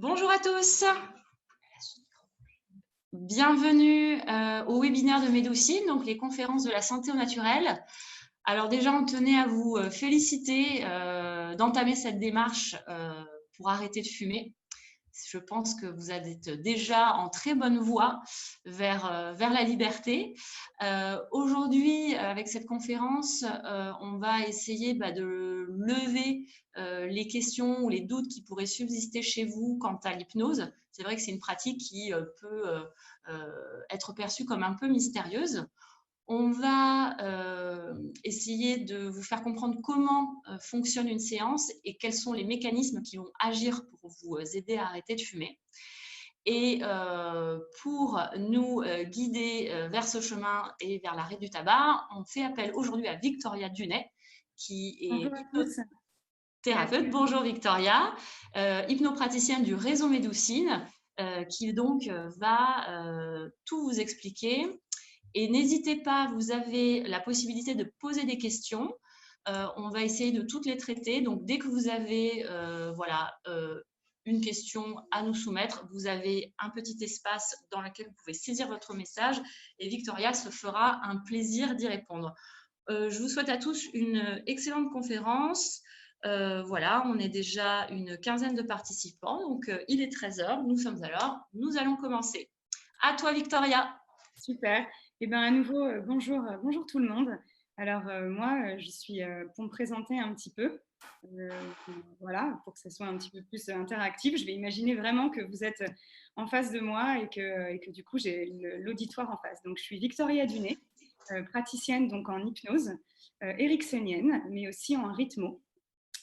Bonjour à tous, bienvenue au webinaire de Médoucine, donc les conférences de la santé au naturel. Alors déjà, on tenait à vous féliciter d'entamer cette démarche pour arrêter de fumer. Je pense que vous êtes déjà en très bonne voie vers la liberté. Aujourd'hui, avec cette conférence, on va essayer de lever les questions ou les doutes qui pourraient subsister chez vous quant à l'hypnose. C'est vrai que c'est une pratique qui peut être perçue comme un peu mystérieuse. On va essayer de vous faire comprendre comment fonctionne une séance et quels sont les mécanismes qui vont agir pour vous aider à arrêter de fumer. Et pour nous guider vers ce chemin et vers l'arrêt du tabac, on fait appel aujourd'hui à Victoria Dunet, qui est Bonjour à tous. hypnothérapeute. Bonjour Victoria, hypnopraticienne du réseau Médoucine, qui donc va tout vous expliquer. Et n'hésitez pas, vous avez la possibilité de poser des questions. On va essayer de toutes les traiter. Donc, dès que vous avez une question à nous soumettre, vous avez un petit espace dans lequel vous pouvez saisir votre message et Victoria se fera un plaisir d'y répondre. Je vous souhaite à tous une excellente conférence. Voilà, on est déjà une quinzaine de participants. Donc, il est 13 h, nous sommes à l'heure. Nous allons commencer. À toi, Victoria. Super. Et bien à nouveau, bonjour, bonjour tout le monde. Alors moi, je suis pour me présenter un petit peu, voilà, pour que ça soit un petit peu plus interactif. Je vais imaginer vraiment que vous êtes en face de moi et que du coup j'ai l'auditoire en face. Donc je suis Victoria Dunet, praticienne donc en hypnose ericksonienne, mais aussi en rythmo.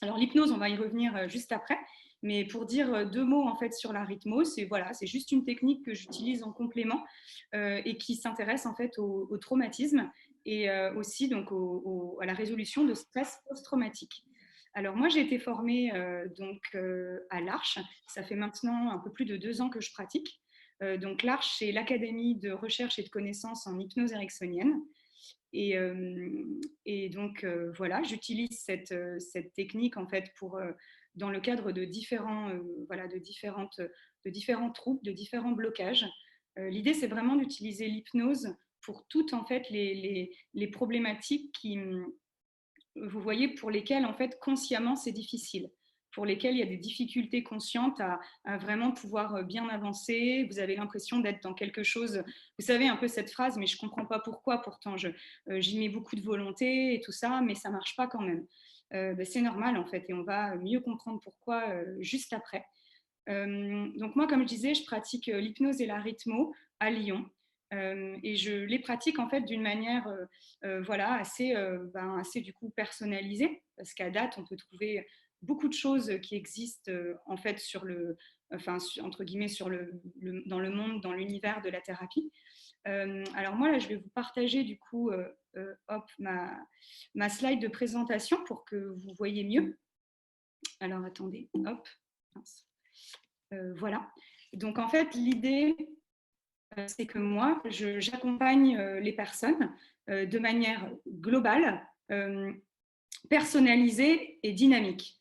Alors l'hypnose, on va y revenir juste après, mais pour dire deux mots en fait sur la rythmose, c'est voilà, c'est juste une technique que j'utilise en complément et qui s'intéresse en fait au traumatisme et aussi donc à la résolution de stress post-traumatique. Alors moi j'ai été formée à l'Arche, ça fait maintenant un peu plus de 2 ans que je pratique. Donc l'Arche, c'est l'Académie de recherche et de connaissances en hypnose ericksonienne. Et donc, voilà, j'utilise cette technique en fait dans le cadre de de différents troubles, de différents blocages. L'idée, c'est vraiment d'utiliser l'hypnose pour toutes en fait les problématiques vous voyez, pour lesquelles en fait consciemment c'est difficile, pour lesquelles il y a des difficultés conscientes à vraiment pouvoir bien avancer. Vous avez l'impression d'être dans quelque chose, vous savez un peu cette phrase, mais je ne comprends pas pourquoi, pourtant j'y mets beaucoup de volonté et tout ça, mais ça ne marche pas quand même. C'est normal en fait, et on va mieux comprendre pourquoi juste après. Donc moi, comme je disais, je pratique l'hypnose et la rythmo à Lyon. Et je les pratique en fait d'une manière voilà, assez du coup personnalisée, parce qu'à date, on peut trouver beaucoup de choses qui existent en fait entre guillemets dans le monde, dans l'univers de la thérapie. Alors moi, là, je vais vous partager du coup hop, ma slide de présentation pour que vous voyez mieux. Alors attendez, hop, mince. Voilà. Donc en fait, l'idée, c'est que moi, j'accompagne les personnes de manière globale, personnalisée et dynamique.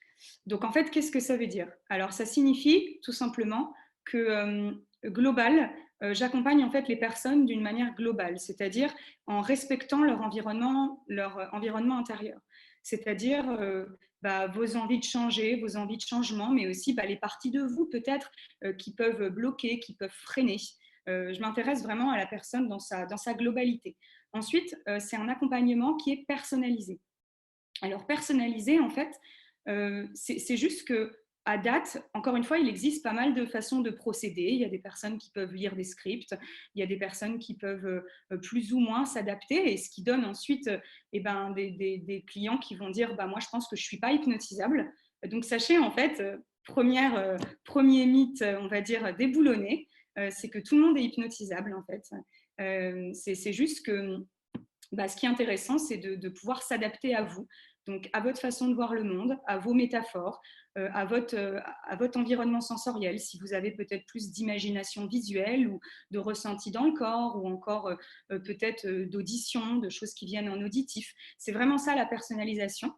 Donc en fait, qu'est-ce que ça veut dire? Alors ça signifie tout simplement que global, j'accompagne en fait les personnes d'une manière globale, c'est-à-dire en respectant leur environnement intérieur. C'est-à-dire vos envies de changer, vos envies de changement, mais aussi les parties de vous peut-être qui peuvent bloquer, qui peuvent freiner. Je m'intéresse vraiment à la personne dans sa globalité. Ensuite, c'est un accompagnement qui est personnalisé. Alors, personnalisé, en fait, c'est juste que à date, encore une fois, il existe pas mal de façons de procéder. Il y a des personnes qui peuvent lire des scripts, il y a des personnes qui peuvent plus ou moins s'adapter, et ce qui donne ensuite des clients qui vont dire moi, je pense que je ne suis pas hypnotisable. Donc, sachez, en fait, premier mythe, on va dire, déboulonné, c'est que tout le monde est hypnotisable, en fait. C'est juste que ce qui est intéressant, c'est de pouvoir s'adapter à vous, donc à votre façon de voir le monde, à vos métaphores, à votre environnement sensoriel, si vous avez peut-être plus d'imagination visuelle ou de ressenti dans le corps, ou encore peut-être d'audition, de choses qui viennent en auditif. C'est vraiment ça la personnalisation.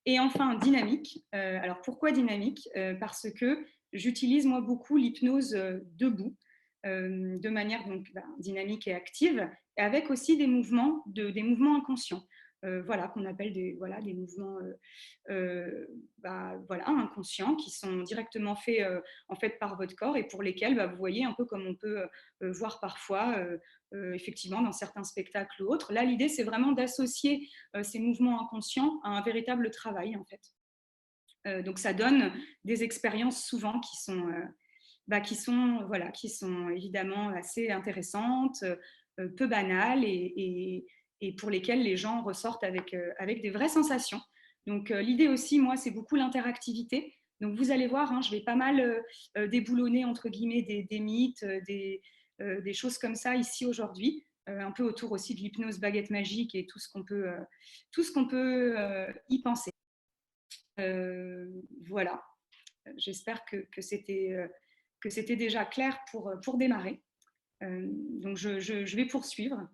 Et enfin, dynamique. Alors pourquoi dynamique? Parce que j'utilise moi beaucoup l'hypnose debout, de manière donc dynamique et active, et avec aussi des mouvements inconscients. Voilà, qu'on appelle des mouvements voilà, inconscients qui sont directement faits en fait par votre corps et pour lesquels vous voyez un peu comme on peut voir parfois effectivement dans certains spectacles ou autres. Là, l'idée, c'est vraiment d'associer ces mouvements inconscients à un véritable travail en fait. Donc ça donne des expériences souvent qui sont évidemment assez intéressantes, peu banales et pour lesquelles les gens ressortent avec des vraies sensations. Donc l'idée aussi, moi, c'est beaucoup l'interactivité. Donc vous allez voir, hein, je vais pas mal déboulonner entre guillemets des mythes, des choses comme ça ici aujourd'hui, un peu autour aussi de l'hypnose baguette magique et tout ce qu'on peut y penser. Voilà, j'espère que c'était déjà clair pour démarrer. Donc, je vais poursuivre.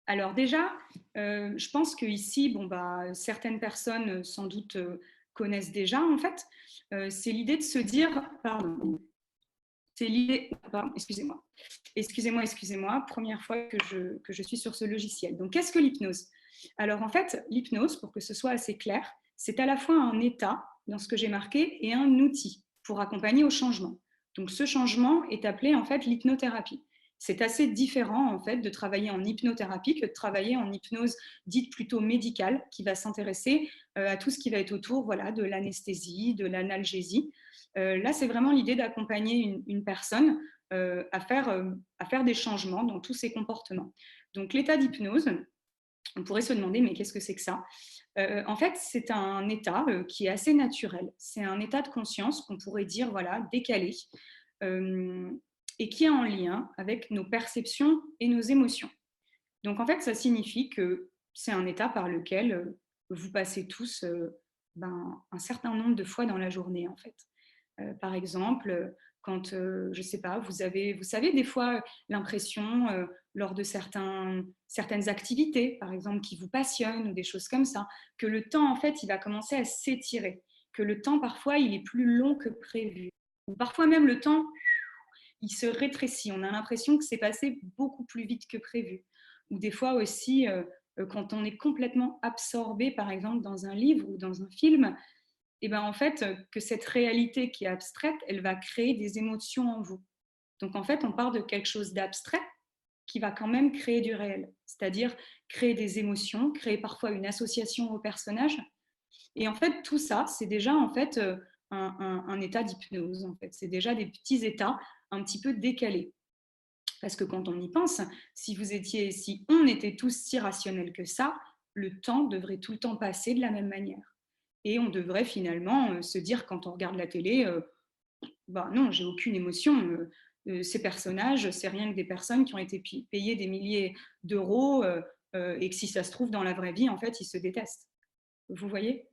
Alors déjà, je pense qu'ici, certaines personnes sans doute connaissent déjà, en fait. C'est l'idée de se dire, pardon, c'est l'idée, pardon, excusez-moi, première fois que je suis sur ce logiciel. Donc, qu'est-ce que l'hypnose? Alors, en fait, l'hypnose, pour que ce soit assez clair, c'est à la fois un état, dans ce que j'ai marqué, et un outil pour accompagner au changement. Donc, ce changement est appelé, en fait, l'hypnothérapie. C'est assez différent, en fait, de travailler en hypnothérapie que de travailler en hypnose dite plutôt médicale, qui va s'intéresser à tout ce qui va être autour, voilà, de l'anesthésie, de l'analgésie. Là, c'est vraiment l'idée d'accompagner une personne à faire des changements dans tous ses comportements. Donc, l'état d'hypnose, on pourrait se demander, mais qu'est-ce que c'est que ça? En fait, c'est un état qui est assez naturel. C'est un état de conscience qu'on pourrait dire, voilà, décalé, et qui est en lien avec nos perceptions et nos émotions. Donc, en fait, ça signifie que c'est un état par lequel vous passez tous un certain nombre de fois dans la journée, en fait. Par exemple, quand, je ne sais pas, vous savez, des fois, l'impression, lors de certaines activités, par exemple, qui vous passionnent ou des choses comme ça, que le temps, en fait, il va commencer à s'étirer, que le temps, parfois, il est plus long que prévu. Ou parfois même, le temps, il se rétrécit. On a l'impression que c'est passé beaucoup plus vite que prévu. Ou des fois aussi, quand on est complètement absorbé, par exemple, dans un livre ou dans un film, et ben en fait, que cette réalité qui est abstraite, elle va créer des émotions en vous. Donc en fait, on part de quelque chose d'abstrait qui va quand même créer du réel, c'est-à-dire créer des émotions, créer parfois une association au personnage. Et en fait, tout ça, c'est déjà en fait un état d'hypnose. En fait, c'est déjà des petits états un petit peu décalés. Parce que quand on y pense, si on était tous si rationnels que ça, le temps devrait tout le temps passer de la même manière. Et on devrait finalement se dire quand on regarde la télé, non, j'ai aucune émotion. Ces personnages, c'est rien que des personnes qui ont été payées des milliers d'euros et que si ça se trouve dans la vraie vie, en fait, ils se détestent. Vous voyez?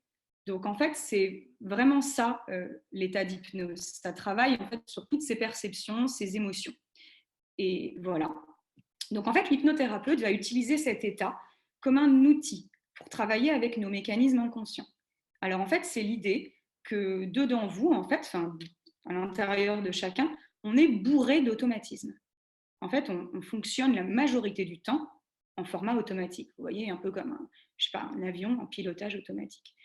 Donc en fait, c'est vraiment ça l'état d'hypnose. Ça travaille en fait sur toutes ces perceptions, ces émotions. Et voilà. Donc en fait, l'hypnothérapeute va utiliser cet état comme un outil pour travailler avec nos mécanismes inconscients. Alors en fait, c'est l'idée que dedans vous, en fait, à l'intérieur de chacun, on est bourré d'automatismes. En fait, on fonctionne la majorité du temps en format automatique. Vous voyez, un peu comme un avion en pilotage automatique.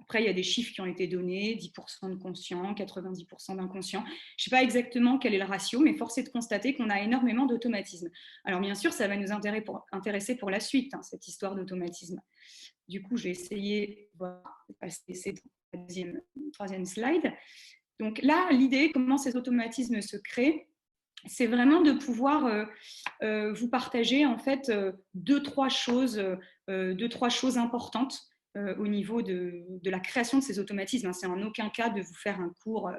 Après, il y a des chiffres qui ont été donnés, 10% de conscients, 90% d'inconscients. Je ne sais pas exactement quel est le ratio, mais force est de constater qu'on a énormément d'automatisme. Alors bien sûr, ça va nous intéresser pour la suite, cette histoire d'automatisme. Du coup, j'ai essayé de passer cette troisième slide. Donc là, l'idée, comment ces automatismes se créent, c'est vraiment de pouvoir vous partager en fait deux, trois choses importantes au niveau de la création de ces automatismes. C'est en aucun cas de vous faire un cours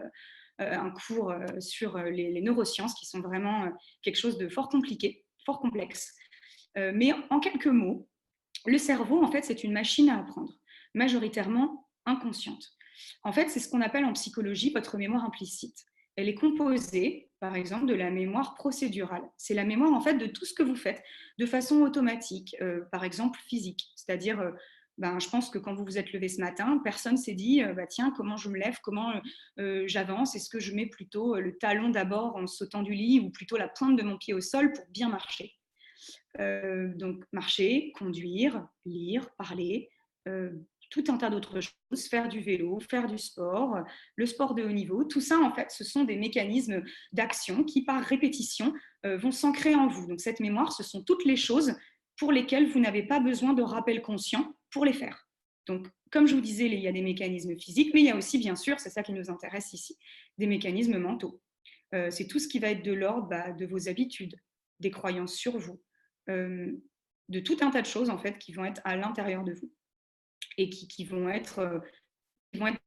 sur les neurosciences, qui sont vraiment quelque chose de fort compliqué, fort complexe. Mais en quelques mots, le cerveau, en fait, c'est une machine à apprendre, majoritairement inconsciente. En fait, c'est ce qu'on appelle en psychologie votre mémoire implicite. Elle est composée, par exemple, de la mémoire procédurale. C'est la mémoire, en fait, de tout ce que vous faites de façon automatique, par exemple physique, c'est-à-dire Ben, je pense que quand vous vous êtes levé ce matin, personne ne s'est dit tiens, comment je me lève, comment j'avance, est-ce que je mets plutôt le talon d'abord en sautant du lit ou plutôt la pointe de mon pied au sol pour bien marcher. Donc marcher, conduire, lire, parler, tout un tas d'autres choses, faire du vélo, faire du sport, le sport de haut niveau, tout ça en fait ce sont des mécanismes d'action qui par répétition vont s'ancrer en vous. Donc cette mémoire, ce sont toutes les choses pour lesquelles vous n'avez pas besoin de rappel conscient pour les faire. Donc comme je vous disais, il y a des mécanismes physiques, mais il y a aussi bien sûr, c'est ça qui nous intéresse ici, des mécanismes mentaux. C'est tout ce qui va être de l'ordre de vos habitudes, des croyances sur vous, de tout un tas de choses en fait qui vont être à l'intérieur de vous et qui vont être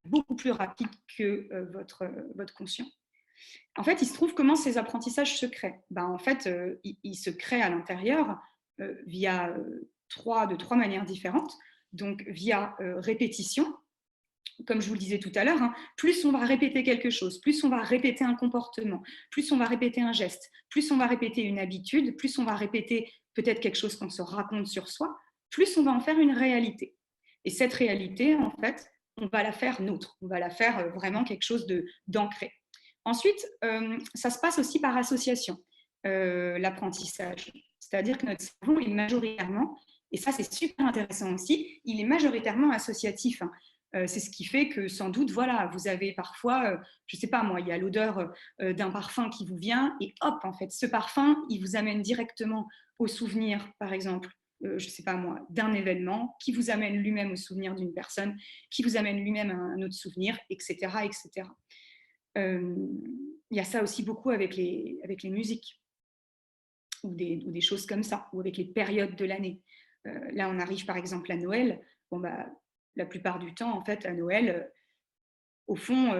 beaucoup plus rapides que votre conscient. En fait, il se trouve comment ces apprentissages se créent. En fait, ils se créent à l'intérieur via de trois manières différentes. Donc, via répétition, comme je vous le disais tout à l'heure, plus on va répéter quelque chose, plus on va répéter un comportement, plus on va répéter un geste, plus on va répéter une habitude, plus on va répéter peut-être quelque chose qu'on se raconte sur soi, plus on va en faire une réalité. Et cette réalité, en fait, on va la faire nôtre, on va la faire vraiment quelque chose d'ancré. Ensuite, ça se passe aussi par association, l'apprentissage. C'est-à-dire que notre cerveau est majoritairement, et ça c'est super intéressant aussi, il est majoritairement associatif. C'est ce qui fait que sans doute, voilà, vous avez parfois, je ne sais pas moi, il y a l'odeur d'un parfum qui vous vient et hop, en fait, ce parfum, il vous amène directement au souvenir, par exemple, je ne sais pas moi, d'un événement qui vous amène lui-même au souvenir d'une personne, qui vous amène lui-même à un autre souvenir, etc., etc. Il y a ça aussi beaucoup avec les musiques ou des choses comme ça, ou avec les périodes de l'année. Là, on arrive par exemple à Noël. Bon, la plupart du temps, en fait, à Noël, au fond,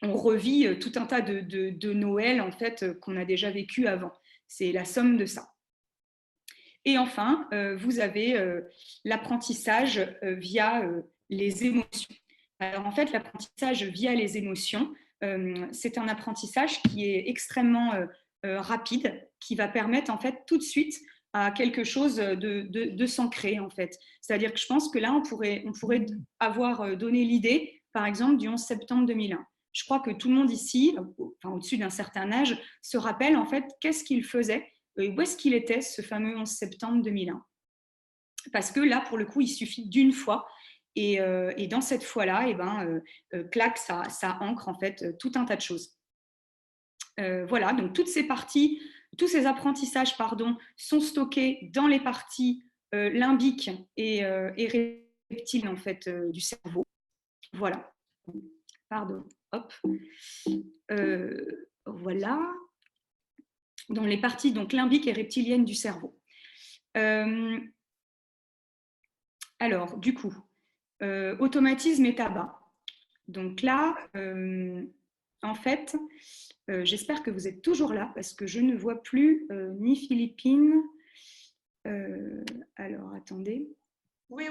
on revit tout un tas de Noël en fait, qu'on a déjà vécu avant. C'est la somme de ça. Et enfin, vous avez l'apprentissage via les émotions. Alors en fait, l'apprentissage via les émotions, c'est un apprentissage qui est extrêmement rapide, qui va permettre en fait tout de suite à quelque chose de s'ancrer en fait. C'est-à-dire que je pense que là, on pourrait avoir donné l'idée, par exemple, du 11 septembre 2001. Je crois que tout le monde ici, enfin au-dessus d'un certain âge, se rappelle en fait qu'est-ce qu'il faisait, où est-ce qu'il était ce fameux 11 septembre 2001. Parce que là, pour le coup, il suffit d'une fois. Et dans cette fois-là, clac, ça ancre en fait tout un tas de choses. Voilà, donc toutes ces parties, tous ces apprentissages, sont stockés dans les parties limbiques et reptiles en fait du cerveau. Voilà. Pardon. Hop. Voilà. Dans les parties donc limbiques et reptiliennes du cerveau. Alors, du coup, automatisme et tabac. Donc là, en fait, j'espère que vous êtes toujours là parce que je ne vois plus ni Philippine. Alors, attendez. Oui,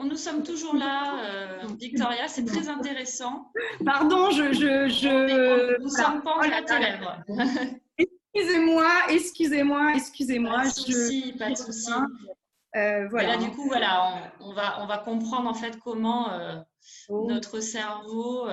nous sommes toujours là, Victoria, c'est très intéressant. Pardon, nous sommes pendus à tes lèvres. Excusez-moi. Pas de souci. Voilà. Là, du coup, voilà, on va comprendre en fait comment notre cerveau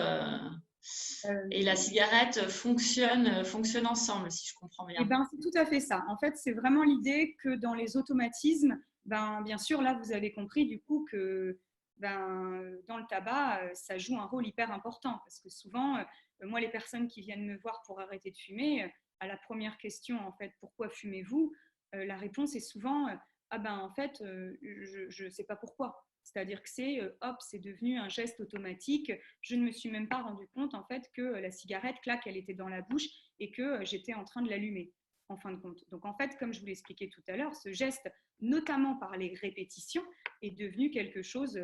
et la cigarette fonctionnent ensemble, si je comprends bien. C'est tout à fait ça. En fait, c'est vraiment l'idée que dans les automatismes, bien sûr, là, vous avez compris du coup que dans le tabac, ça joue un rôle hyper important parce que souvent, moi, les personnes qui viennent me voir pour arrêter de fumer, à la première question, en fait, pourquoi fumez-vous, la réponse est souvent, en fait, je ne sais pas pourquoi. C'est-à-dire que c'est devenu un geste automatique. Je ne me suis même pas rendu compte, en fait, que la cigarette, clac, elle était dans la bouche et que j'étais en train de l'allumer, en fin de compte. Donc, en fait, comme je vous l'expliquais tout à l'heure, ce geste, notamment par les répétitions, est devenu quelque chose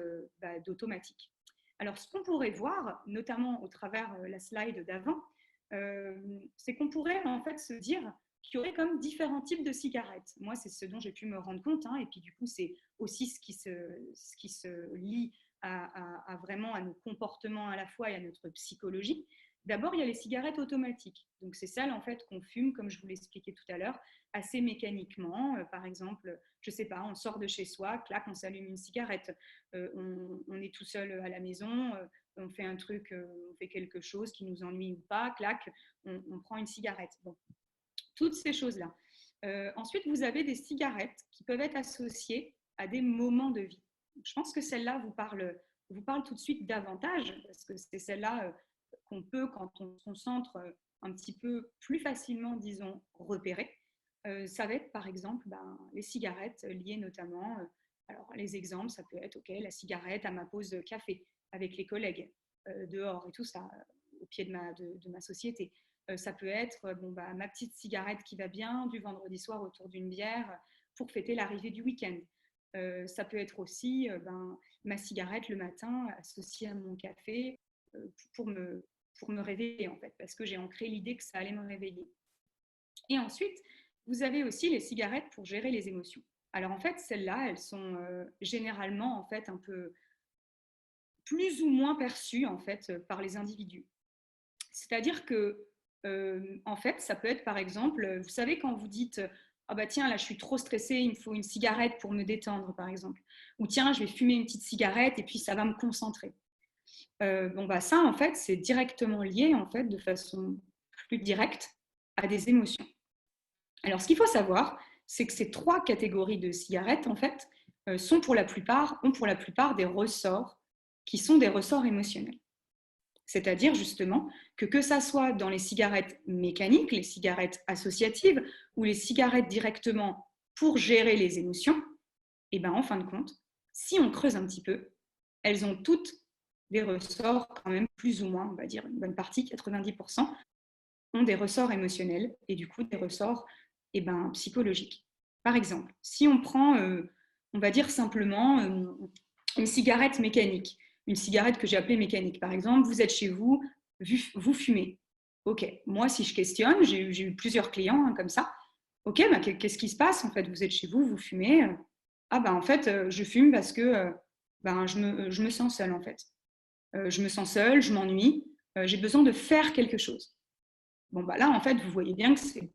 d'automatique. Alors, ce qu'on pourrait voir, notamment au travers la slide d'avant, c'est qu'on pourrait en fait se dire qu'il y aurait comme différents types de cigarettes. Moi, c'est ce dont j'ai pu me rendre compte, et puis du coup, c'est aussi ce qui se lie vraiment à nos comportements à la fois et à notre psychologie. D'abord, il y a les cigarettes automatiques. Donc, c'est celles en fait qu'on fume, comme je vous l'expliquais tout à l'heure, assez mécaniquement. Par exemple, je ne sais pas, on sort de chez soi, clac, on s'allume une cigarette. On est tout seul à la maison, on fait un truc, on fait quelque chose qui nous ennuie ou pas, clac, on prend une cigarette. Bon, toutes ces choses-là. Ensuite, vous avez des cigarettes qui peuvent être associées à des moments de vie. Je pense que celle-là vous parle tout de suite davantage, parce que c'est celle-là qu'on peut, quand on se concentre un petit peu plus facilement, disons, repérer. Ça va être, par exemple, les cigarettes liées notamment, alors les exemples, ça peut être, ok, la cigarette à ma pause café avec les collègues dehors et tout ça, au pied de ma société. Ça peut être ma petite cigarette qui va bien du vendredi soir autour d'une bière pour fêter l'arrivée du week-end. Ça peut être aussi ma cigarette le matin associée à mon café pour me réveiller, en fait, parce que j'ai ancré l'idée que ça allait me réveiller. Et ensuite, vous avez aussi les cigarettes pour gérer les émotions. Alors, en fait, celles-là, elles sont généralement, en fait, un peu plus ou moins perçues, en fait, par les individus. C'est-à-dire que, en fait, ça peut être, par exemple, vous savez, quand vous dites « Ah bah tiens, là, je suis trop stressée, il me faut une cigarette pour me détendre, par exemple. » Ou « Tiens, je vais fumer une petite cigarette et puis ça va me concentrer. » Ça, en fait, c'est directement lié, en fait, de façon plus directe à des émotions. Alors, ce qu'il faut savoir, c'est que ces 3 catégories de cigarettes, en fait, ont pour la plupart des ressorts qui sont des ressorts émotionnels. C'est-à-dire justement que ça soit dans les cigarettes mécaniques, les cigarettes associatives ou les cigarettes directement pour gérer les émotions, et en fin de compte, si on creuse un petit peu, elles ont toutes des ressorts quand même plus ou moins, on va dire une bonne partie, 90%, ont des ressorts émotionnels et du coup des ressorts psychologiques. Par exemple, si on prend, on va dire simplement une cigarette mécanique, une cigarette que j'ai appelée mécanique. Par exemple, vous êtes chez vous, vous fumez. Ok, moi si je questionne, j'ai eu plusieurs clients comme ça. Ok, qu'est-ce qui se passe en fait? Vous êtes chez vous, vous fumez. En fait, je fume parce que je me sens seule en fait. Je me sens seule, je m'ennuie, j'ai besoin de faire quelque chose. Bon, là, en fait, vous voyez bien que c'est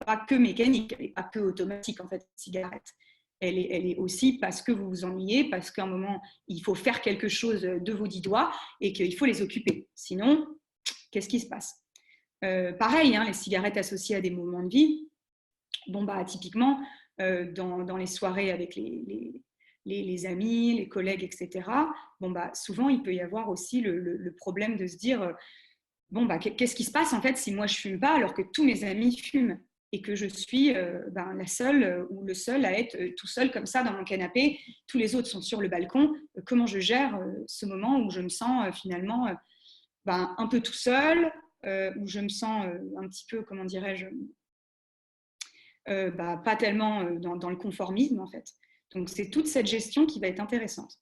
pas que mécanique, elle n'est pas que automatique, en fait, cette cigarette. Elle est aussi parce que vous vous ennuyez, parce qu'à un moment, il faut faire quelque chose de vos 10 doigts et qu'il faut les occuper. Sinon, qu'est-ce qui se passe? Pareil, les cigarettes associées à des moments de vie. Typiquement, dans les soirées avec les amis, les collègues, etc., souvent, il peut y avoir aussi le problème de se dire qu'est-ce qui se passe en fait si moi je fume pas alors que tous mes amis fument et que je suis la seule ou le seul à être tout seul comme ça dans mon canapé, tous les autres sont sur le balcon, comment je gère ce moment où je me sens finalement un peu tout seul, où je me sens un petit peu, comment dirais-je, pas tellement dans le conformisme en fait. Donc c'est toute cette gestion qui va être intéressante.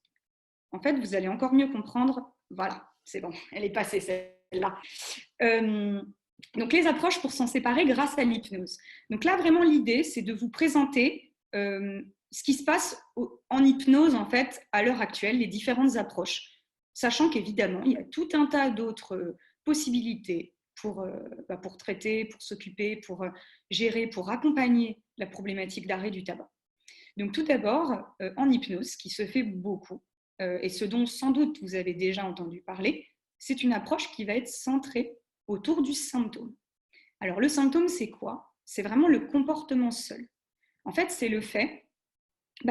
En fait, vous allez encore mieux comprendre, voilà, c'est bon, elle est passée celle-là. Donc les approches pour s'en séparer grâce à l'hypnose. Donc là, vraiment, l'idée, c'est de vous présenter ce qui se passe en hypnose, en fait, à l'heure actuelle, les différentes approches, sachant qu'évidemment, il y a tout un tas d'autres possibilités pour traiter, pour s'occuper, pour gérer, pour accompagner la problématique d'arrêt du tabac. Donc tout d'abord, en hypnose, ce qui se fait beaucoup, et ce dont sans doute vous avez déjà entendu parler, c'est une approche qui va être centrée autour du symptôme. Alors le symptôme, c'est quoi? C'est vraiment le comportement seul. En fait, c'est le fait,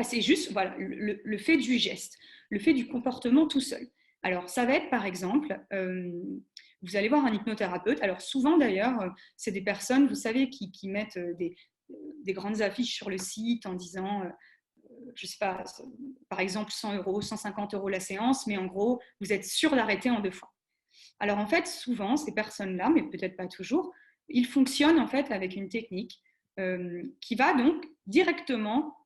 c'est juste voilà, le fait du geste, le fait du comportement tout seul. Alors ça va être par exemple, vous allez voir un hypnothérapeute, alors souvent d'ailleurs, c'est des personnes, vous savez, qui mettent des grandes affiches sur le site en disant je ne sais pas, par exemple 100 €, 150 € la séance, mais en gros, vous êtes sûr d'arrêter en 2 fois. Alors en fait, souvent, ces personnes-là, mais peut-être pas toujours, ils fonctionnent en fait avec une technique qui va donc directement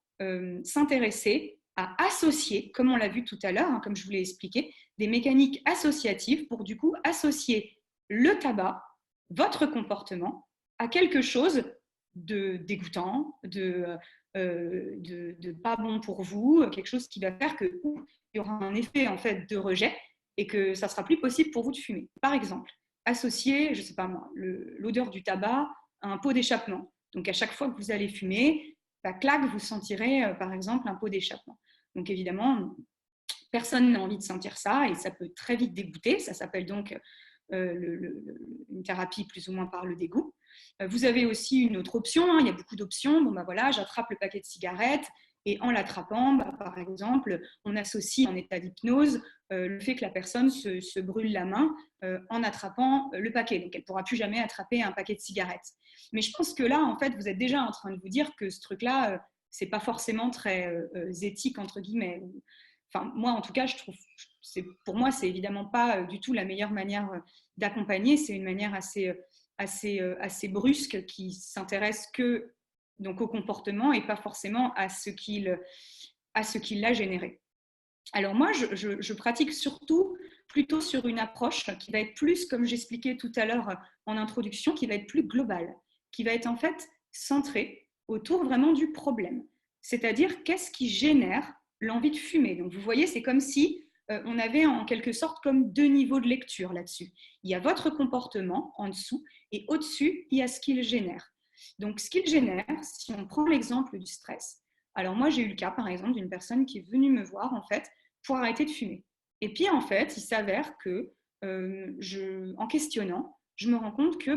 s'intéresser à associer, comme on l'a vu tout à l'heure, comme je vous l'ai expliqué, des mécaniques associatives pour du coup associer le tabac, votre comportement, à quelque chose de dégoûtant, de pas bon pour vous, quelque chose qui va faire qu'il y aura un effet en fait de rejet et que ça sera plus possible pour vous de fumer. Par exemple, associer, je ne sais pas moi, l'odeur du tabac à un pot d'échappement. Donc, à chaque fois que vous allez fumer, clac, vous sentirez, par exemple, un pot d'échappement. Donc, évidemment, personne n'a envie de sentir ça et ça peut très vite dégoûter. Ça s'appelle donc une thérapie plus ou moins par le dégoût. Vous avez aussi une autre option, hein, il y a beaucoup d'options. Bon, voilà, j'attrape le paquet de cigarettes et en l'attrapant, par exemple, on associe en état d'hypnose le fait que la personne se brûle la main en attrapant le paquet. Donc, elle ne pourra plus jamais attraper un paquet de cigarettes. Mais je pense que là, en fait, vous êtes déjà en train de vous dire que ce truc-là, c'est pas forcément très éthique, entre guillemets. Enfin, moi, en tout cas, je trouve, pour moi, c'est évidemment pas du tout la meilleure manière d'accompagner. C'est une manière assez brusque qui s'intéresse que donc au comportement et pas forcément à ce qu'il l'a généré. Alors moi, je pratique surtout plutôt sur une approche qui va être plus, comme j'expliquais tout à l'heure en introduction, qui va être plus globale, qui va être en fait centrée autour vraiment du problème. C'est-à-dire, qu'est-ce qui génère l'envie de fumer? Donc vous voyez, c'est comme si on avait en quelque sorte comme deux niveaux de lecture là-dessus. Il y a votre comportement en dessous et au-dessus, il y a ce qu'il génère. Donc ce qu'il génère, si on prend l'exemple du stress, alors moi j'ai eu le cas par exemple d'une personne qui est venue me voir en fait pour arrêter de fumer. Et puis en fait, il s'avère que en questionnant, je me rends compte que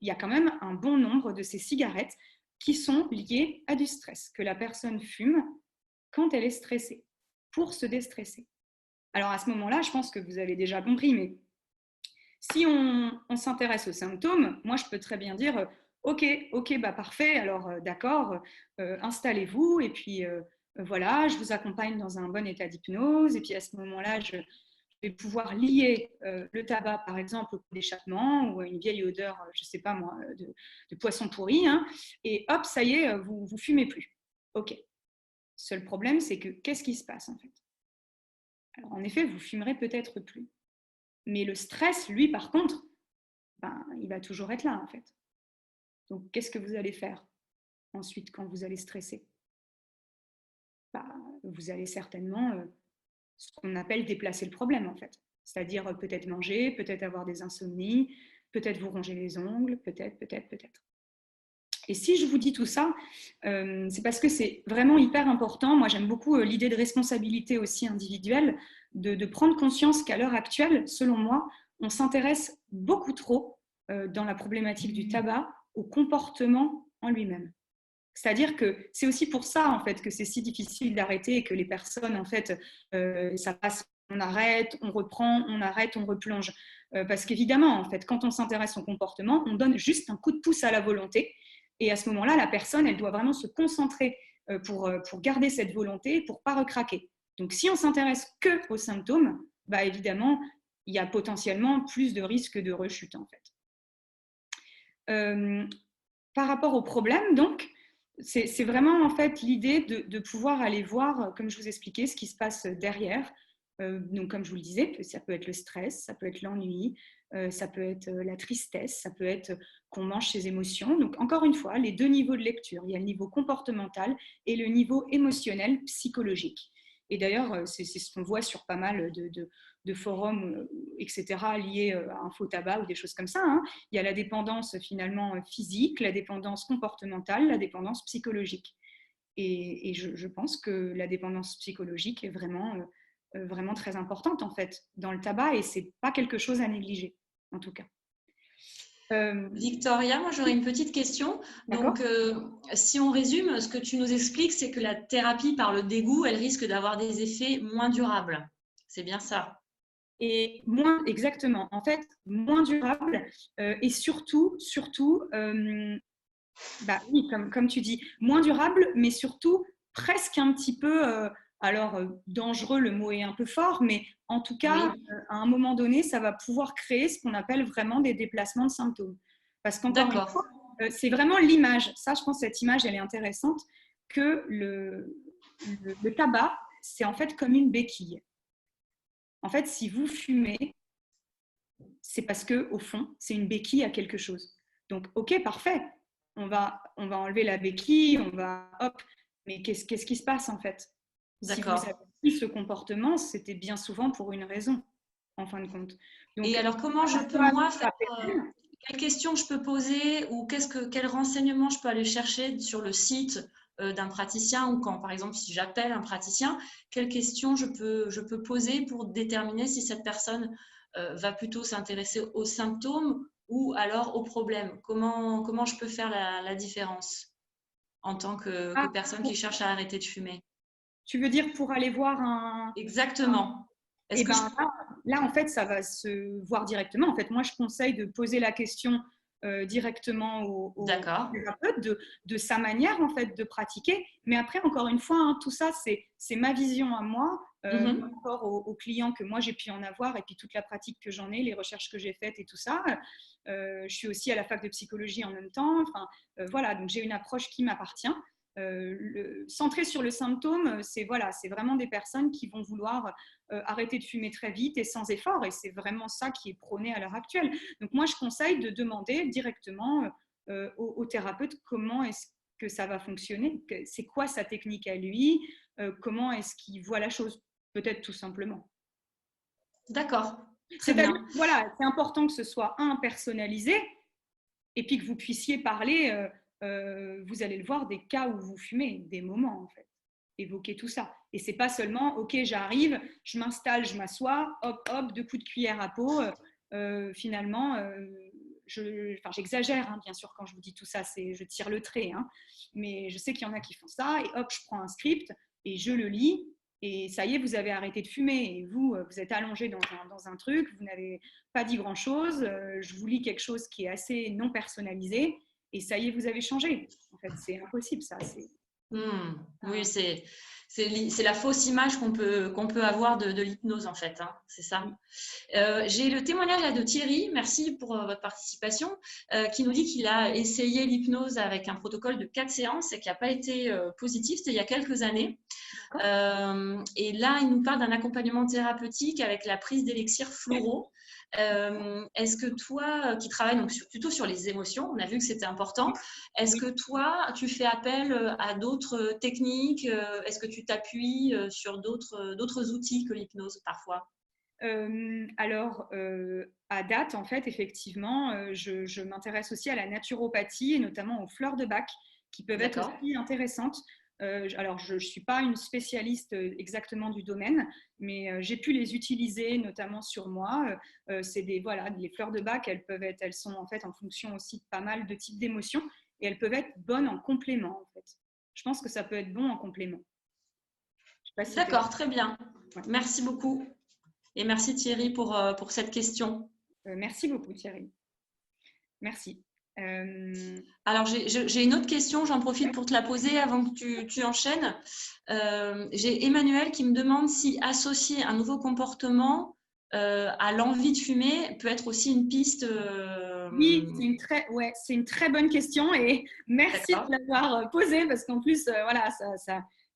il y a quand même un bon nombre de ces cigarettes qui sont liées à du stress, que la personne fume quand elle est stressée, pour se déstresser. Alors à ce moment-là, je pense que vous avez déjà compris, mais si on s'intéresse aux symptômes, moi je peux très bien dire ok, parfait, alors d'accord, installez-vous et puis voilà, je vous accompagne dans un bon état d'hypnose et puis à ce moment-là, je vais pouvoir lier le tabac par exemple au pot d'échappement ou à une vieille odeur, je ne sais pas moi, de poisson pourri, hein, et hop, ça y est, vous ne fumez plus. Ok. Seul problème, c'est que qu'est-ce qui se passe en fait? Alors en effet, vous fumerez peut-être plus. Mais le stress, lui, par contre, il va toujours être là, en fait. Donc, qu'est-ce que vous allez faire ensuite quand vous allez stresser? Vous allez certainement, ce qu'on appelle déplacer le problème, en fait. C'est-à-dire peut-être manger, peut-être avoir des insomnies, peut-être vous ronger les ongles, peut-être. Et si je vous dis tout ça, c'est parce que c'est vraiment hyper important. Moi, j'aime beaucoup l'idée de responsabilité aussi individuelle, de prendre conscience qu'à l'heure actuelle, selon moi, on s'intéresse beaucoup trop dans la problématique du tabac au comportement en lui-même. C'est-à-dire que c'est aussi pour ça en fait que c'est si difficile d'arrêter et que les personnes en fait ça passe, on arrête, on reprend, on arrête, on replonge. Parce qu'évidemment en fait quand on s'intéresse au comportement, on donne juste un coup de pouce à la volonté et à ce moment-là la personne elle doit vraiment se concentrer pour garder cette volonté, pour pas recraquer. Donc si on s'intéresse que aux symptômes, évidemment il y a potentiellement plus de risques de rechute en fait. Par rapport au problème donc c'est vraiment en fait l'idée de pouvoir aller voir, comme je vous expliquais, ce qui se passe derrière. Donc, comme je vous le disais, ça peut être le stress, ça peut être l'ennui, ça peut être la tristesse, ça peut être qu'on mange ses émotions. Donc, encore une fois, les deux niveaux de lecture. Il y a le niveau comportemental et le niveau émotionnel, psychologique. Et d'ailleurs, c'est ce qu'on voit sur pas mal de forums, etc., liés à un faux tabac ou des choses comme ça. Hein. Il y a la dépendance finalement physique, la dépendance comportementale, la dépendance psychologique. Et je pense que la dépendance psychologique est vraiment très importante en fait dans le tabac et c'est pas quelque chose à négliger en tout cas. Victoria, moi j'aurais une petite question. Donc, si on résume, ce que tu nous expliques, c'est que la thérapie par le dégoût, elle risque d'avoir des effets moins durables. C'est bien ça? Et moins, exactement, en fait, moins durable et surtout oui, comme tu dis, moins durable, mais surtout presque un petit peu, dangereux, le mot est un peu fort, mais en tout cas, oui. À un moment donné, ça va pouvoir créer ce qu'on appelle vraiment des déplacements de symptômes. Parce qu'encore une fois, c'est vraiment l'image. Ça, je pense que cette image, elle est intéressante, que le tabac, c'est en fait comme une béquille. En fait, si vous fumez, c'est parce que au fond, c'est une béquille à quelque chose. Donc, ok, parfait. On va enlever la béquille, mais qu'est-ce qui se passe en fait? Si vous avez pris ce comportement, c'était bien souvent pour une raison. en fin de compte. Et Donc, alors, comment je peux, moi, faire… quelles questions je peux poser ou quels renseignements je peux aller chercher sur le site d'un praticien, ou quand, par exemple, si j'appelle un praticien, quelles questions je peux poser pour déterminer si cette personne va plutôt s'intéresser aux symptômes ou alors aux problèmes? Comment je peux faire la différence en tant que personne qui cherche à arrêter de fumer? tu veux dire pour aller voir un… Exactement. Est-ce Eh que je… ben là, en fait, ça va se voir directement. En fait, moi, je conseille de poser la question directement au D'accord. thérapeute de sa manière, en fait, de pratiquer. Mais après, encore une fois, hein, tout ça, c'est ma vision à moi, par Mhm. rapport aux clients que moi, j'ai pu en avoir, et puis toute la pratique que j'en ai, les recherches que j'ai faites et tout ça. Je suis aussi à la fac de psychologie en même temps. Enfin, voilà, donc j'ai une approche qui m'appartient. Centré sur le symptôme, c'est voilà, c'est vraiment des personnes qui vont vouloir arrêter de fumer très vite et sans effort, et c'est vraiment ça qui est prôné à l'heure actuelle. Donc moi, je conseille de demander directement au thérapeute comment est-ce que ça va fonctionner, c'est quoi sa technique à lui, comment est-ce qu'il voit la chose, peut-être tout simplement. D'accord. Très C'est-à-dire, bien. voilà, c'est important que ce soit personnalisé, et puis que vous puissiez parler, vous allez le voir, des cas où vous fumez, des moments en fait, évoquer tout ça. Et c'est pas seulement, ok, j'arrive, je m'installe, je m'assois, hop, hop, 2 coups de cuillère à peau. Finalement, j'exagère, hein, bien sûr, quand je vous dis tout ça, je tire le trait, hein, mais je sais qu'il y en a qui font ça, et hop, je prends un script et je le lis, et ça y est, vous avez arrêté de fumer, et vous êtes allongé dans un truc, vous n'avez pas dit grand-chose, je vous lis quelque chose qui est assez non personnalisé, et ça y est, vous avez changé. En fait, c'est impossible, ça. Oui, c'est la fausse image qu'on peut avoir de l'hypnose, en fait, hein, c'est ça. Oui. J'ai le témoignage là de Thierry, merci pour votre participation, qui nous dit qu'il a essayé l'hypnose avec un protocole de 4 séances et qui n'a pas été positif, c'était il y a quelques années. Et là, il nous parle d'un accompagnement thérapeutique avec la prise d'élixir floraux. Est-ce que toi, qui travailles donc plutôt sur les émotions, on a vu que c'était important, est-ce que toi, tu fais appel à d'autres techniques? Est-ce que tu t'appuies sur d'autres outils que l'hypnose parfois? Alors, à date, en fait, effectivement, je m'intéresse aussi à la naturopathie, et notamment aux fleurs de Bach, qui peuvent être D'accord. aussi intéressantes. Alors, je ne suis pas une spécialiste exactement du domaine, mais j'ai pu les utiliser notamment sur moi. Voilà, les fleurs de Bach, elles sont en fait en fonction aussi de pas mal de types d'émotions, et elles peuvent être bonnes en complément, en fait. Je pense que ça peut être bon en complément. Je sais pas si D'accord, très bien. ouais. Merci beaucoup. Et merci Thierry pour cette question. Merci beaucoup, Thierry. Merci. Alors, j'ai une autre question, j'en profite pour te la poser avant que tu enchaînes. J'ai Emmanuel qui me demande si associer un nouveau comportement à l'envie de fumer peut être aussi une piste. Oui, c'est une très bonne question, et merci de D'accord. l'avoir posée, parce qu'en plus, voilà,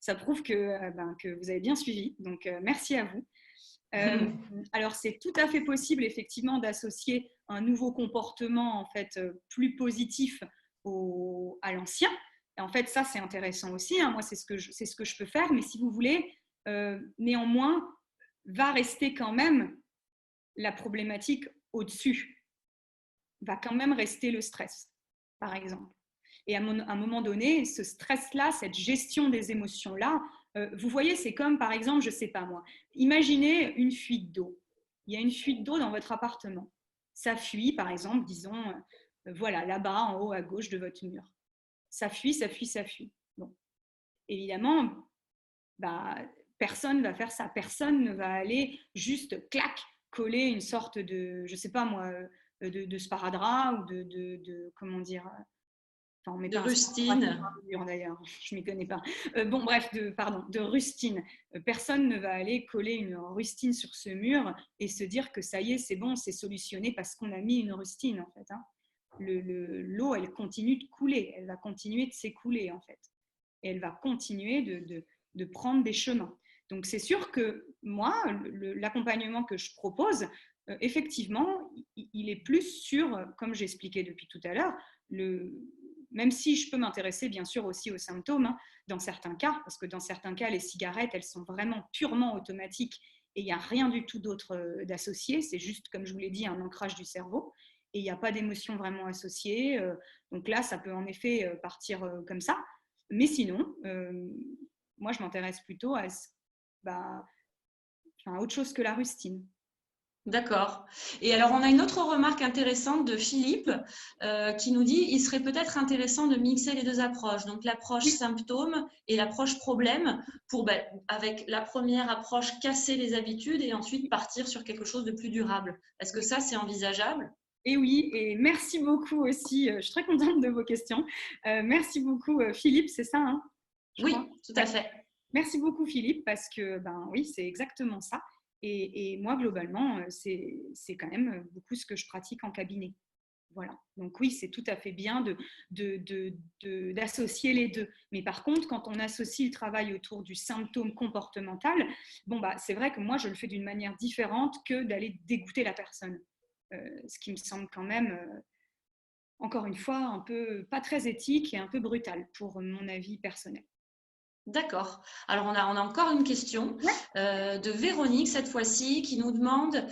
ça prouve que vous avez bien suivi. Donc, merci à vous. Alors, c'est tout à fait possible, effectivement, d'associer un nouveau comportement, en fait, plus positif à l'ancien. Et en fait, ça, c'est intéressant aussi, hein. Moi, c'est ce que je peux faire, mais si vous voulez, néanmoins, va rester quand même la problématique au-dessus, va quand même rester le stress, par exemple. Et à un moment donné, ce stress-là, cette gestion des émotions-là, vous voyez, c'est comme, par exemple, je ne sais pas moi, imaginez une fuite d'eau. Il y a une fuite d'eau dans votre appartement. Ça fuit, par exemple, disons, voilà, là-bas, en haut à gauche de votre mur. Ça fuit, ça fuit, ça fuit. Bon. Évidemment, bah, personne ne va faire ça. Personne ne va aller juste, clac, coller une sorte de, je ne sais pas moi, de sparadrap, ou comment dire, enfin, on met De pas un sparadrap sur rustine. un mur d'ailleurs, je m'y connais pas. Bon, bref, de rustine. Personne ne va aller coller une rustine sur ce mur et se dire que ça y est, c'est bon, c'est solutionné parce qu'on a mis une rustine, en fait, hein. L'eau, elle continue de couler, elle va continuer de s'écouler, en fait. Et elle va continuer de prendre des chemins. Donc, c'est sûr que moi, l'accompagnement que je propose, effectivement, il est plus sur, comme j'expliquais depuis tout à l'heure, même si je peux m'intéresser bien sûr aussi aux symptômes, hein, dans certains cas, parce que dans certains cas, les cigarettes, elles sont vraiment purement automatiques, et il n'y a rien du tout d'autre d'associé, c'est juste, comme je vous l'ai dit, un ancrage du cerveau, et il n'y a pas d'émotion vraiment associée. Donc là, ça peut en effet partir comme ça. Mais sinon, moi, je m'intéresse plutôt bah, à autre chose que la rustine. D'accord. Et alors, on a une autre remarque intéressante de Philippe qui nous dit il serait peut-être intéressant de mixer les deux approches, donc l'approche Oui, symptôme et l'approche problème, pour, avec la première approche, casser les habitudes et ensuite partir sur quelque chose de plus durable. Est-ce que ça, c'est envisageable? et oui, et merci beaucoup aussi. Je suis très contente de vos questions. Merci beaucoup, Philippe, c'est ça, hein, je crois. Oui, tout à Ouais. fait. Merci beaucoup, Philippe, parce que, ben oui, c'est exactement ça. Et moi, globalement, c'est quand même beaucoup ce que je pratique en cabinet. Voilà. Donc oui, c'est tout à fait bien d'associer les deux. Mais par contre, quand on associe le travail autour du symptôme comportemental, bon, bah, c'est vrai que moi, je le fais d'une manière différente que d'aller dégoûter la personne. Ce qui me semble quand même, encore une fois, un peu pas très éthique et un peu brutal pour mon avis personnel. D'accord. Alors, on a encore une question Ouais. de Véronique, cette fois-ci, qui nous demande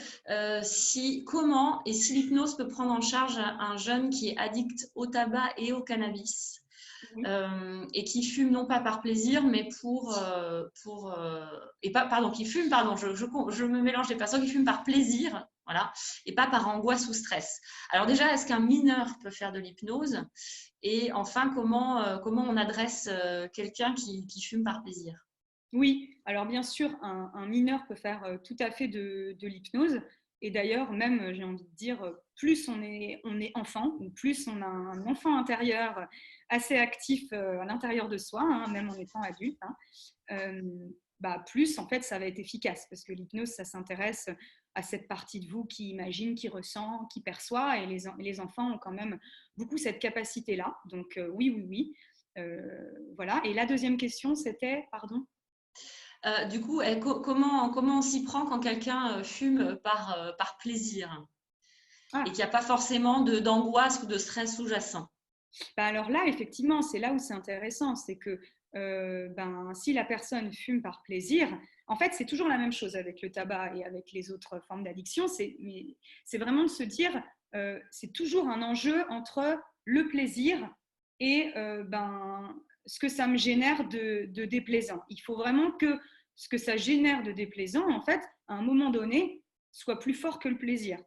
comment et si l'hypnose peut prendre en charge un jeune qui est addict au tabac et au cannabis Oui. et qui fume non pas par plaisir, mais et pas, pardon, qui fume, pardon, je me mélange les personnes qui fument par plaisir, voilà, et pas par angoisse ou stress. Alors déjà, est-ce qu'un mineur peut faire de l'hypnose? Et enfin, comment on adresse quelqu'un qui fume par plaisir? Oui, alors bien sûr, un mineur peut faire tout à fait de l'hypnose. Et d'ailleurs, même, j'ai envie de dire, plus on est enfant, ou plus on a un enfant intérieur assez actif à l'intérieur de soi, hein, même en étant adulte, hein, euh, bah, plus en fait ça va être efficace parce que l'hypnose, ça s'intéresse à cette partie de vous qui imagine, qui ressent, qui perçoit, et les enfants ont quand même beaucoup cette capacité-là. Donc oui, oui, oui. Voilà. Et la deuxième question, c'était, pardon. Du coup, comment on s'y prend quand quelqu'un fume par plaisir et Ah, qu'il n'y a pas forcément d'angoisse ou de stress sous-jacent? bah alors là, effectivement, c'est là où c'est intéressant, c'est que si la personne fume par plaisir, en fait, c'est toujours la même chose avec le tabac et avec les autres formes d'addiction, c'est vraiment de se dire, c'est toujours un enjeu entre le plaisir et ce que ça me génère de déplaisant. Il faut vraiment que ce que ça génère de déplaisant, en fait, à un moment donné, soit plus fort que le plaisir.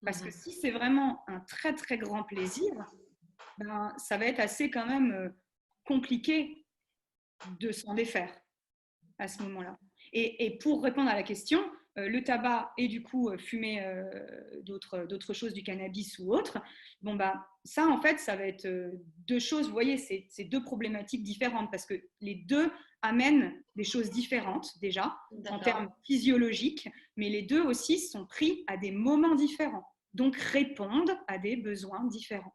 Parce que Mhm. si c'est vraiment un très très grand plaisir, ben, ça va être assez quand même compliqué de s'en défaire à ce moment-là. Et pour répondre à la question, le tabac et du coup fumer d'autres choses, du cannabis ou autre, bon bah ça en fait ça va être deux choses, vous voyez, c'est deux problématiques différentes parce que les deux amènent des choses différentes déjà en D'accord. termes physiologiques, mais les deux aussi sont pris à des moments différents, donc répondent à des besoins différents.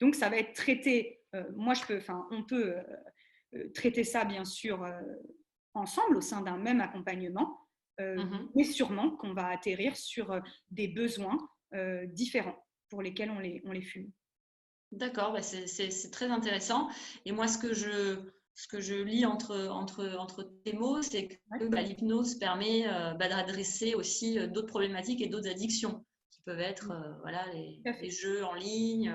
Donc, ça va être traité. On peut traiter ça bien sûr ensemble au sein d'un même accompagnement, Mhm. mais sûrement qu'on va atterrir sur des besoins différents pour lesquels on les fume. D'accord, bah c'est très intéressant. Et moi, ce que je lis entre tes mots, c'est Ouais, que l'hypnose permet d'adresser aussi d'autres problématiques et d'autres addictions qui peuvent être voilà, tout à les fait. jeux en ligne,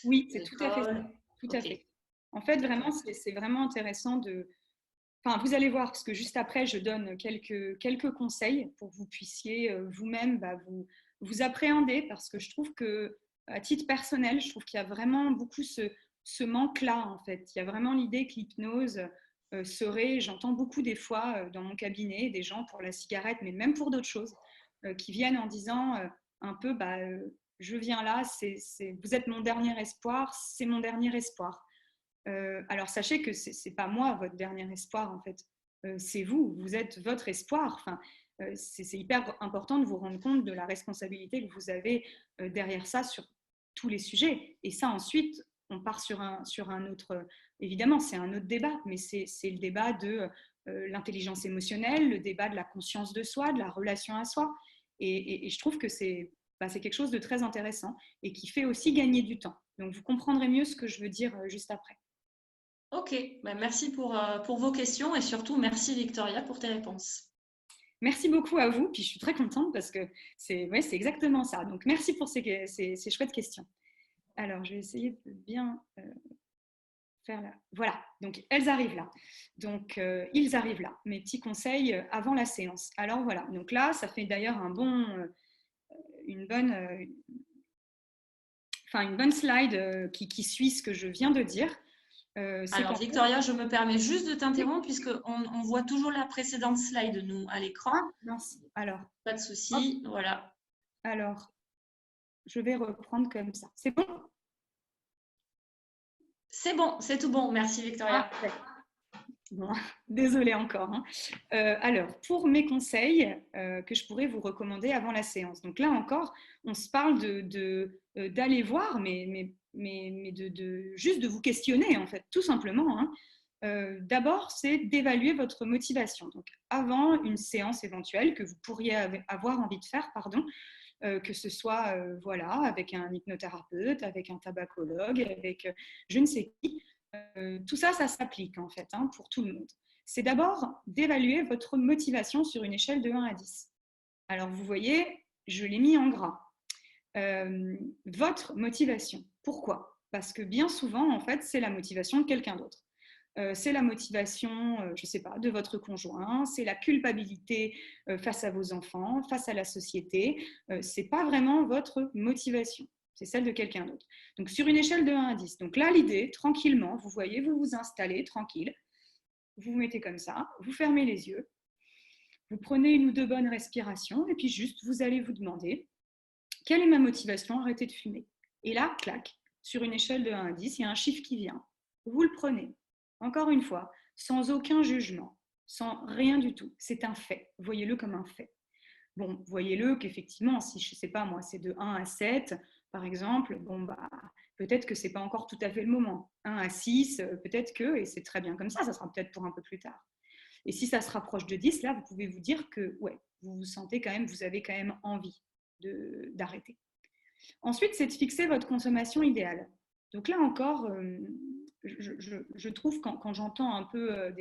Oui, c'est tout à fait ça. l'école. Tout à Ok, fait. En fait, vraiment, d'accord. c'est vraiment intéressant de. Enfin, vous allez voir, parce que juste après, je donne quelques conseils pour que vous puissiez vous-même vous appréhender, parce que je trouve que, à titre personnel, je trouve qu'il y a vraiment beaucoup ce manque-là, en fait. Il y a vraiment l'idée que l'hypnose serait, j'entends beaucoup des fois dans mon cabinet, des gens pour la cigarette, mais même pour d'autres choses, qui viennent en disant un peu, je viens là, vous êtes mon dernier espoir, c'est mon dernier espoir. Alors sachez que c'est pas moi votre dernier espoir en fait, c'est vous, vous êtes votre espoir. Enfin, c'est hyper important de vous rendre compte de la responsabilité que vous avez derrière ça sur tous les sujets. Et ça ensuite, on part sur un autre, évidemment c'est un autre débat, mais c'est le débat de l'intelligence émotionnelle, le débat de la conscience de soi, de la relation à soi. Et je trouve que c'est quelque chose de très intéressant et qui fait aussi gagner du temps. Donc vous comprendrez mieux ce que je veux dire juste après. Ok, bah merci pour vos questions et surtout merci Victoria pour tes réponses. Merci beaucoup à vous. Puis je suis très contente parce que c'est exactement ça. Donc, merci pour ces chouettes questions. Alors, je vais essayer de bien faire là. Voilà, donc elles arrivent là. Donc, ils arrivent là. Mes petits conseils avant la séance. Alors, voilà. Donc là, ça fait d'ailleurs une bonne slide qui suit ce que je viens de dire. Alors, Victoria, je me permets juste de t'interrompre puisqu'on voit toujours la précédente slide, nous, à l'écran. Ah, mince. Alors, pas de souci, voilà. Alors, je vais reprendre comme ça. C'est bon? C'est bon, c'est tout bon. Merci, Victoria. Ah, bon, désolée encore. Hein. Alors, pour mes conseils que je pourrais vous recommander avant la séance. Donc là encore, on se parle d'aller voir, mais juste de vous questionner, en fait, tout simplement. Hein. D'abord, c'est d'évaluer votre motivation. Donc, avant une séance éventuelle que vous pourriez avoir envie de faire, pardon, que ce soit voilà, avec un hypnothérapeute, avec un tabacologue, avec je ne sais qui. Tout ça, ça s'applique en fait hein, pour tout le monde. C'est d'abord d'évaluer votre motivation sur une échelle de 1 à 10. Alors vous voyez, je l'ai mis en gras. Votre motivation. Pourquoi? Parce que bien souvent, en fait, c'est la motivation de quelqu'un d'autre. C'est la motivation, je ne sais pas, de votre conjoint, c'est la culpabilité face à vos enfants, face à la société. Ce n'est pas vraiment votre motivation, c'est celle de quelqu'un d'autre. Donc sur une échelle de 1 à 10. Donc là, l'idée, tranquillement, vous voyez, vous vous installez tranquille, vous vous mettez comme ça, vous fermez les yeux, vous prenez 1 ou 2 bonnes respirations et puis juste, vous allez vous demander, quelle est ma motivation à arrêter de fumer? Et là, clac, sur une échelle de 1 à 10, il y a un chiffre qui vient. Vous le prenez. Encore une fois, sans aucun jugement, sans rien du tout. C'est un fait. Voyez-le comme un fait. Bon, voyez-le qu'effectivement, si je ne sais pas moi, c'est de 1 à 7, par exemple, bon, bah, peut-être que ce n'est pas encore tout à fait le moment. 1 à 6, peut-être que, et c'est très bien comme ça sera peut-être pour un peu plus tard. Et si ça se rapproche de 10, là, vous pouvez vous dire que, ouais, vous vous sentez quand même, vous avez quand même envie d'arrêter. Ensuite, c'est de fixer votre consommation idéale. Donc là encore, je trouve quand j'entends un peu,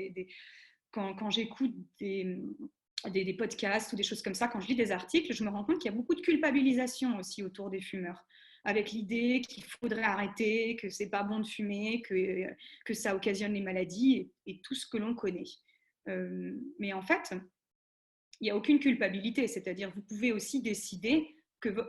quand j'écoute des podcasts ou des choses comme ça, quand je lis des articles, je me rends compte qu'il y a beaucoup de culpabilisation aussi autour des fumeurs, avec l'idée qu'il faudrait arrêter, que c'est pas bon de fumer, que ça occasionne les maladies et tout ce que l'on connaît. Mais en fait, il n'y a aucune culpabilité, c'est-à-dire vous pouvez aussi décider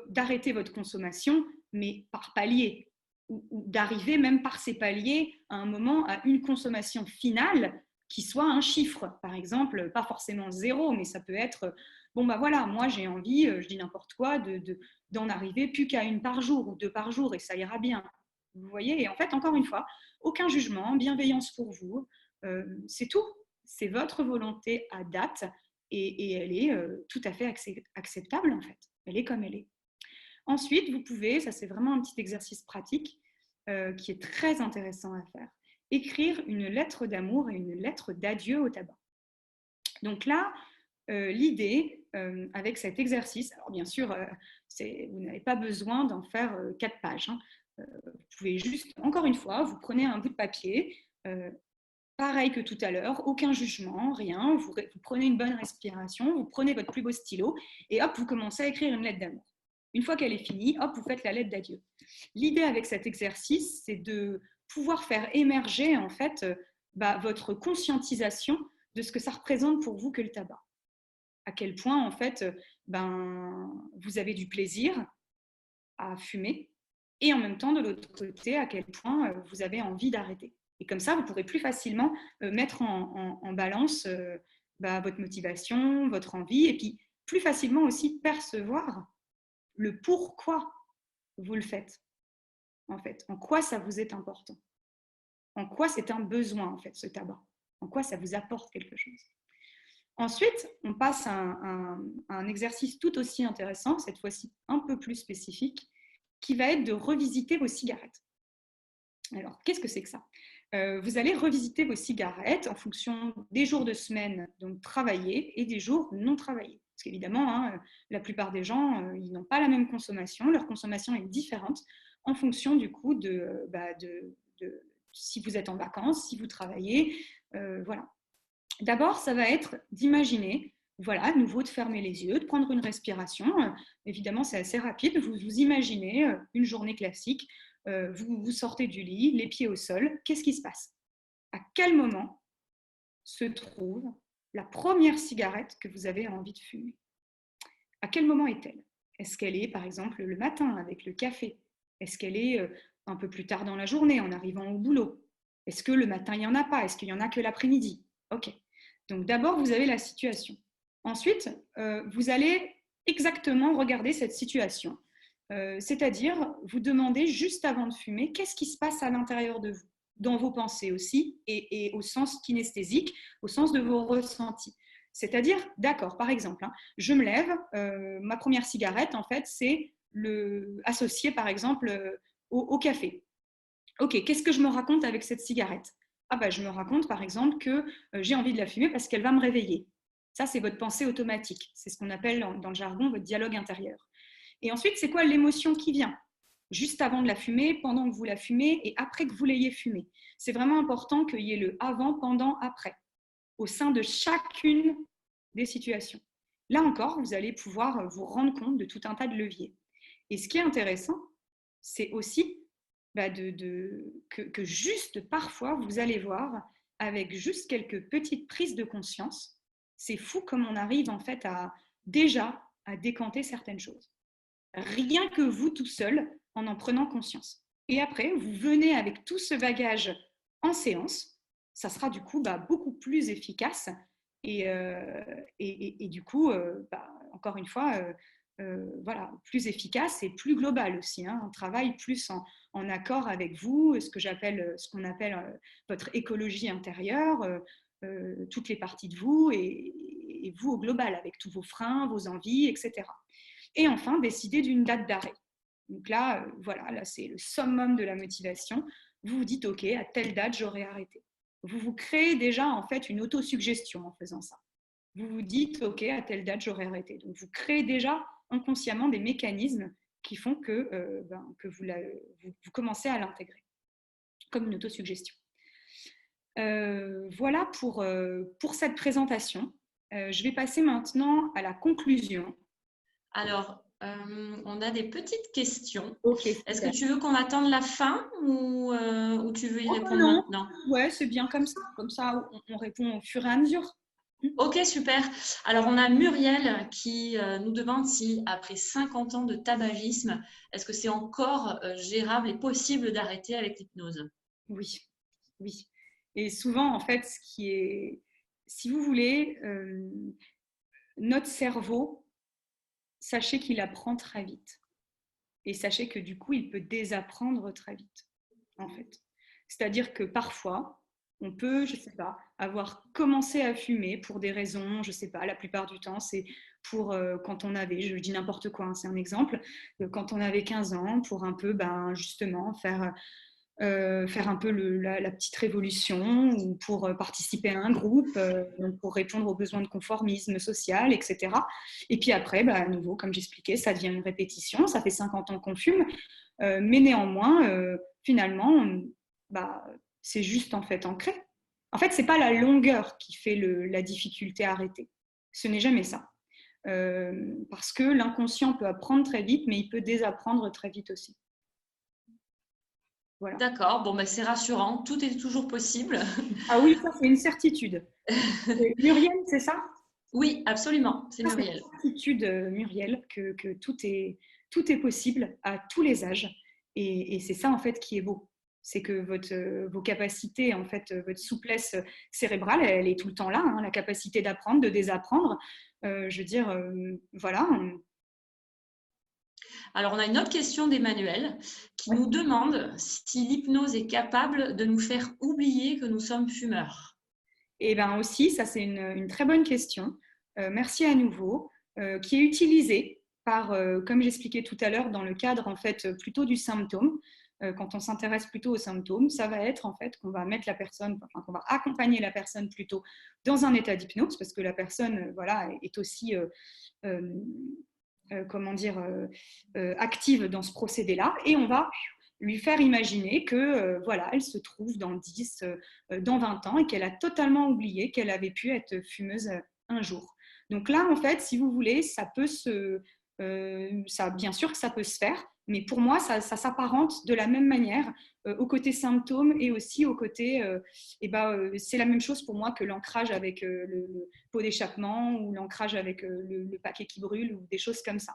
d'arrêter votre consommation, mais par palier, ou d'arriver même par ces paliers à un moment à une consommation finale qui soit un chiffre. Par exemple, pas forcément 0, mais ça peut être, bon bah voilà, moi j'ai envie, je dis n'importe quoi, d'en arriver plus qu'à 1 par jour ou 2 par jour et ça ira bien. Vous voyez, et en fait, encore une fois, aucun jugement, bienveillance pour vous, c'est tout. C'est votre volonté à date et elle est tout à fait acceptable en fait. Elle est comme elle est. Ensuite, vous pouvez, ça c'est vraiment un petit exercice pratique qui est très intéressant à faire, écrire une lettre d'amour et une lettre d'adieu au tabac. Donc là, l'idée avec cet exercice, alors bien sûr, vous n'avez pas besoin d'en faire 4 pages. Hein. Vous pouvez juste, encore une fois, vous prenez un bout de papier, pareil que tout à l'heure, aucun jugement, rien. Vous prenez une bonne respiration, vous prenez votre plus beau stylo et hop, vous commencez à écrire une lettre d'amour. Une fois qu'elle est finie, hop, vous faites la lettre d'adieu. L'idée avec cet exercice, c'est de pouvoir faire émerger en fait votre conscientisation de ce que ça représente pour vous que le tabac. À quel point en fait vous avez du plaisir à fumer et en même temps de l'autre côté à quel point vous avez envie d'arrêter. Et comme ça, vous pourrez plus facilement mettre en balance votre motivation, votre envie, et puis plus facilement aussi percevoir le pourquoi vous le faites, en fait. En quoi ça vous est important. En quoi c'est un besoin, en fait, ce tabac. En quoi ça vous apporte quelque chose. Ensuite, on passe à un exercice tout aussi intéressant, cette fois-ci un peu plus spécifique, qui va être de revisiter vos cigarettes. Alors, qu'est-ce que c'est que ça? Vous allez revisiter vos cigarettes en fonction des jours de semaine donc travaillés et des jours non travaillés. Parce qu'évidemment, hein, la plupart des gens, ils n'ont pas la même consommation. Leur consommation est différente en fonction du coup de si vous êtes en vacances, si vous travaillez. Voilà. D'abord, ça va être d'imaginer voilà, à nouveau de fermer les yeux, de prendre une respiration. Évidemment, c'est assez rapide. Vous vous imaginez une journée classique. Vous sortez du lit, les pieds au sol. Qu'est-ce qui se passe? À quel moment se trouve la première cigarette que vous avez envie de fumer? À quel moment est-elle? Est-ce qu'elle est, par exemple, le matin avec le café? Est-ce qu'elle est un peu plus tard dans la journée en arrivant au boulot? Est-ce que le matin, il n'y en a pas? Est-ce qu'il n'y en a que l'après-midi? Ok. Donc d'abord, vous avez la situation. Ensuite, vous allez exactement regarder cette situation. C'est-à-dire, vous demandez juste avant de fumer, qu'est-ce qui se passe à l'intérieur de vous, dans vos pensées aussi, et au sens kinesthésique, au sens de vos ressentis. C'est-à-dire, d'accord, par exemple, hein, je me lève, ma première cigarette, en fait, c'est associé, par exemple, au café. Ok, qu'est-ce que je me raconte avec cette cigarette? Ah bah, je me raconte, par exemple, que j'ai envie de la fumer parce qu'elle va me réveiller. Ça, c'est votre pensée automatique. C'est ce qu'on appelle dans le jargon votre dialogue intérieur. Et ensuite, c'est quoi l'émotion qui vient? Juste avant de la fumer, pendant que vous la fumez et après que vous l'ayez fumée. C'est vraiment important qu'il y ait le avant, pendant, après au sein de chacune des situations. Là encore, vous allez pouvoir vous rendre compte de tout un tas de leviers. Et ce qui est intéressant, c'est aussi que juste parfois, vous allez voir, avec juste quelques petites prises de conscience, c'est fou comme on arrive en fait déjà à décanter certaines choses. Rien que vous tout seul, en prenant conscience. Et après, vous venez avec tout ce bagage en séance, ça sera du coup beaucoup plus efficace et du coup, encore une fois, voilà, plus efficace et plus global aussi. Hein, un travail plus en accord avec vous, ce qu'on appelle votre écologie intérieure, toutes les parties de vous et vous au global, avec tous vos freins, vos envies, etc. Et enfin, décider d'une date d'arrêt. Donc là, voilà, là c'est le summum de la motivation. Vous vous dites, OK, à telle date, j'aurai arrêté. Vous vous créez déjà en fait une autosuggestion en faisant ça. Vous vous dites, OK, à telle date, j'aurai arrêté. Donc vous créez déjà inconsciemment des mécanismes qui font que vous commencez à l'intégrer comme une autosuggestion. Voilà pour cette présentation. Je vais passer maintenant à la conclusion. Alors, on a des petites questions. Okay, est-ce que tu veux qu'on attende la fin ou tu veux y répondre non. maintenant? Ouais, c'est bien comme ça. Comme ça, on répond au fur et à mesure. Ok, super. Alors, on a Muriel qui nous demande si, après 50 ans de tabagisme, est-ce que c'est encore gérable et possible d'arrêter avec l'hypnose? Oui, oui. Et souvent, en fait, si vous voulez, notre cerveau, sachez qu'il apprend très vite. Et sachez que du coup, il peut désapprendre très vite, en fait. C'est-à-dire que parfois, on peut, je ne sais pas, avoir commencé à fumer pour des raisons, je ne sais pas, la plupart du temps, c'est pour quand on avait, je dis n'importe quoi, hein, c'est un exemple, quand on avait 15 ans, pour un peu, justement, faire un peu la petite révolution ou pour participer à un groupe, donc pour répondre aux besoins de conformisme social, etc. Et puis après, à nouveau, comme j'expliquais, ça devient une répétition. Ça fait 50 ans qu'on fume, mais néanmoins, finalement, c'est juste en fait ancré. En fait, c'est pas la longueur qui fait la difficulté à arrêter. Ce n'est jamais ça. Parce que l'inconscient peut apprendre très vite, mais il peut désapprendre très vite aussi. Voilà. D'accord, bon, c'est rassurant, tout est toujours possible. Ah oui, ça c'est une certitude. Muriel, c'est ça? Oui, absolument, c'est Muriel. C'est une certitude, Muriel, que tout est possible à tous les âges. Et c'est ça en fait qui est beau. C'est que vos capacités, en fait, votre souplesse cérébrale, elle est tout le temps là. Hein, la capacité d'apprendre, de désapprendre. Je veux dire, voilà. Alors, on a une autre question d'Emmanuel qui nous demande si l'hypnose est capable de nous faire oublier que nous sommes fumeurs. Et bien aussi, ça c'est une très bonne question. Merci à nouveau, qui est utilisée par, comme j'expliquais tout à l'heure, dans le cadre en fait plutôt du symptôme. Quand on s'intéresse plutôt aux symptômes, ça va être en fait qu'on va mettre la personne, enfin, qu'on va accompagner la personne plutôt dans un état d'hypnose, parce que la personne, voilà, est aussi comment dire, active dans ce procédé-là, et on va lui faire imaginer que voilà, elle se trouve dans 10, dans 20 ans et qu'elle a totalement oublié qu'elle avait pu être fumeuse un jour. Donc là, en fait, si vous voulez, bien sûr que ça peut se faire, mais pour moi, ça s'apparente de la même manière au côté symptômes et aussi au côté, c'est la même chose pour moi que l'ancrage avec le pot d'échappement ou l'ancrage avec le paquet qui brûle ou des choses comme ça.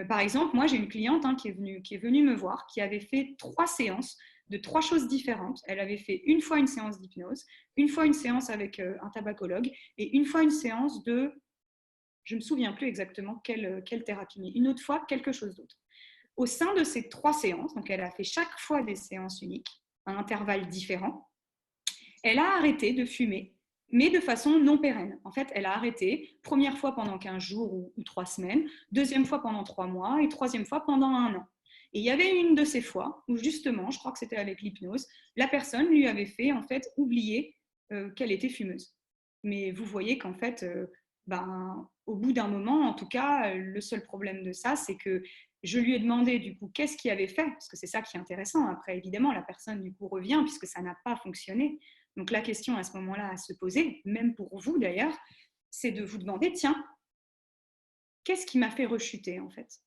Par exemple, moi, j'ai une cliente qui est venue me voir, qui avait fait 3 séances de 3 choses différentes. Elle avait fait une fois une séance d'hypnose, une fois une séance avec un tabacologue et une fois une séance de, je ne me souviens plus exactement quelle thérapie, mais une autre fois quelque chose d'autre. Au sein de ces 3 séances, donc elle a fait chaque fois des séances uniques, à intervalles différents, elle a arrêté de fumer, mais de façon non pérenne. En fait, elle a arrêté, première fois pendant 15 jours ou 3 semaines, deuxième fois pendant 3 mois et troisième fois pendant 1 an. Et il y avait une de ces fois où justement, je crois que c'était avec l'hypnose, la personne lui avait fait en fait oublier qu'elle était fumeuse. Mais vous voyez qu'en fait, au bout d'un moment, en tout cas, le seul problème de ça, c'est que je lui ai demandé du coup qu'est-ce qui avait fait, parce que c'est ça qui est intéressant. Après, évidemment, la personne du coup revient puisque ça n'a pas fonctionné. Donc la question à ce moment-là à se poser, même pour vous d'ailleurs, c'est de vous demander, tiens, qu'est-ce qui m'a fait rechuter en fait?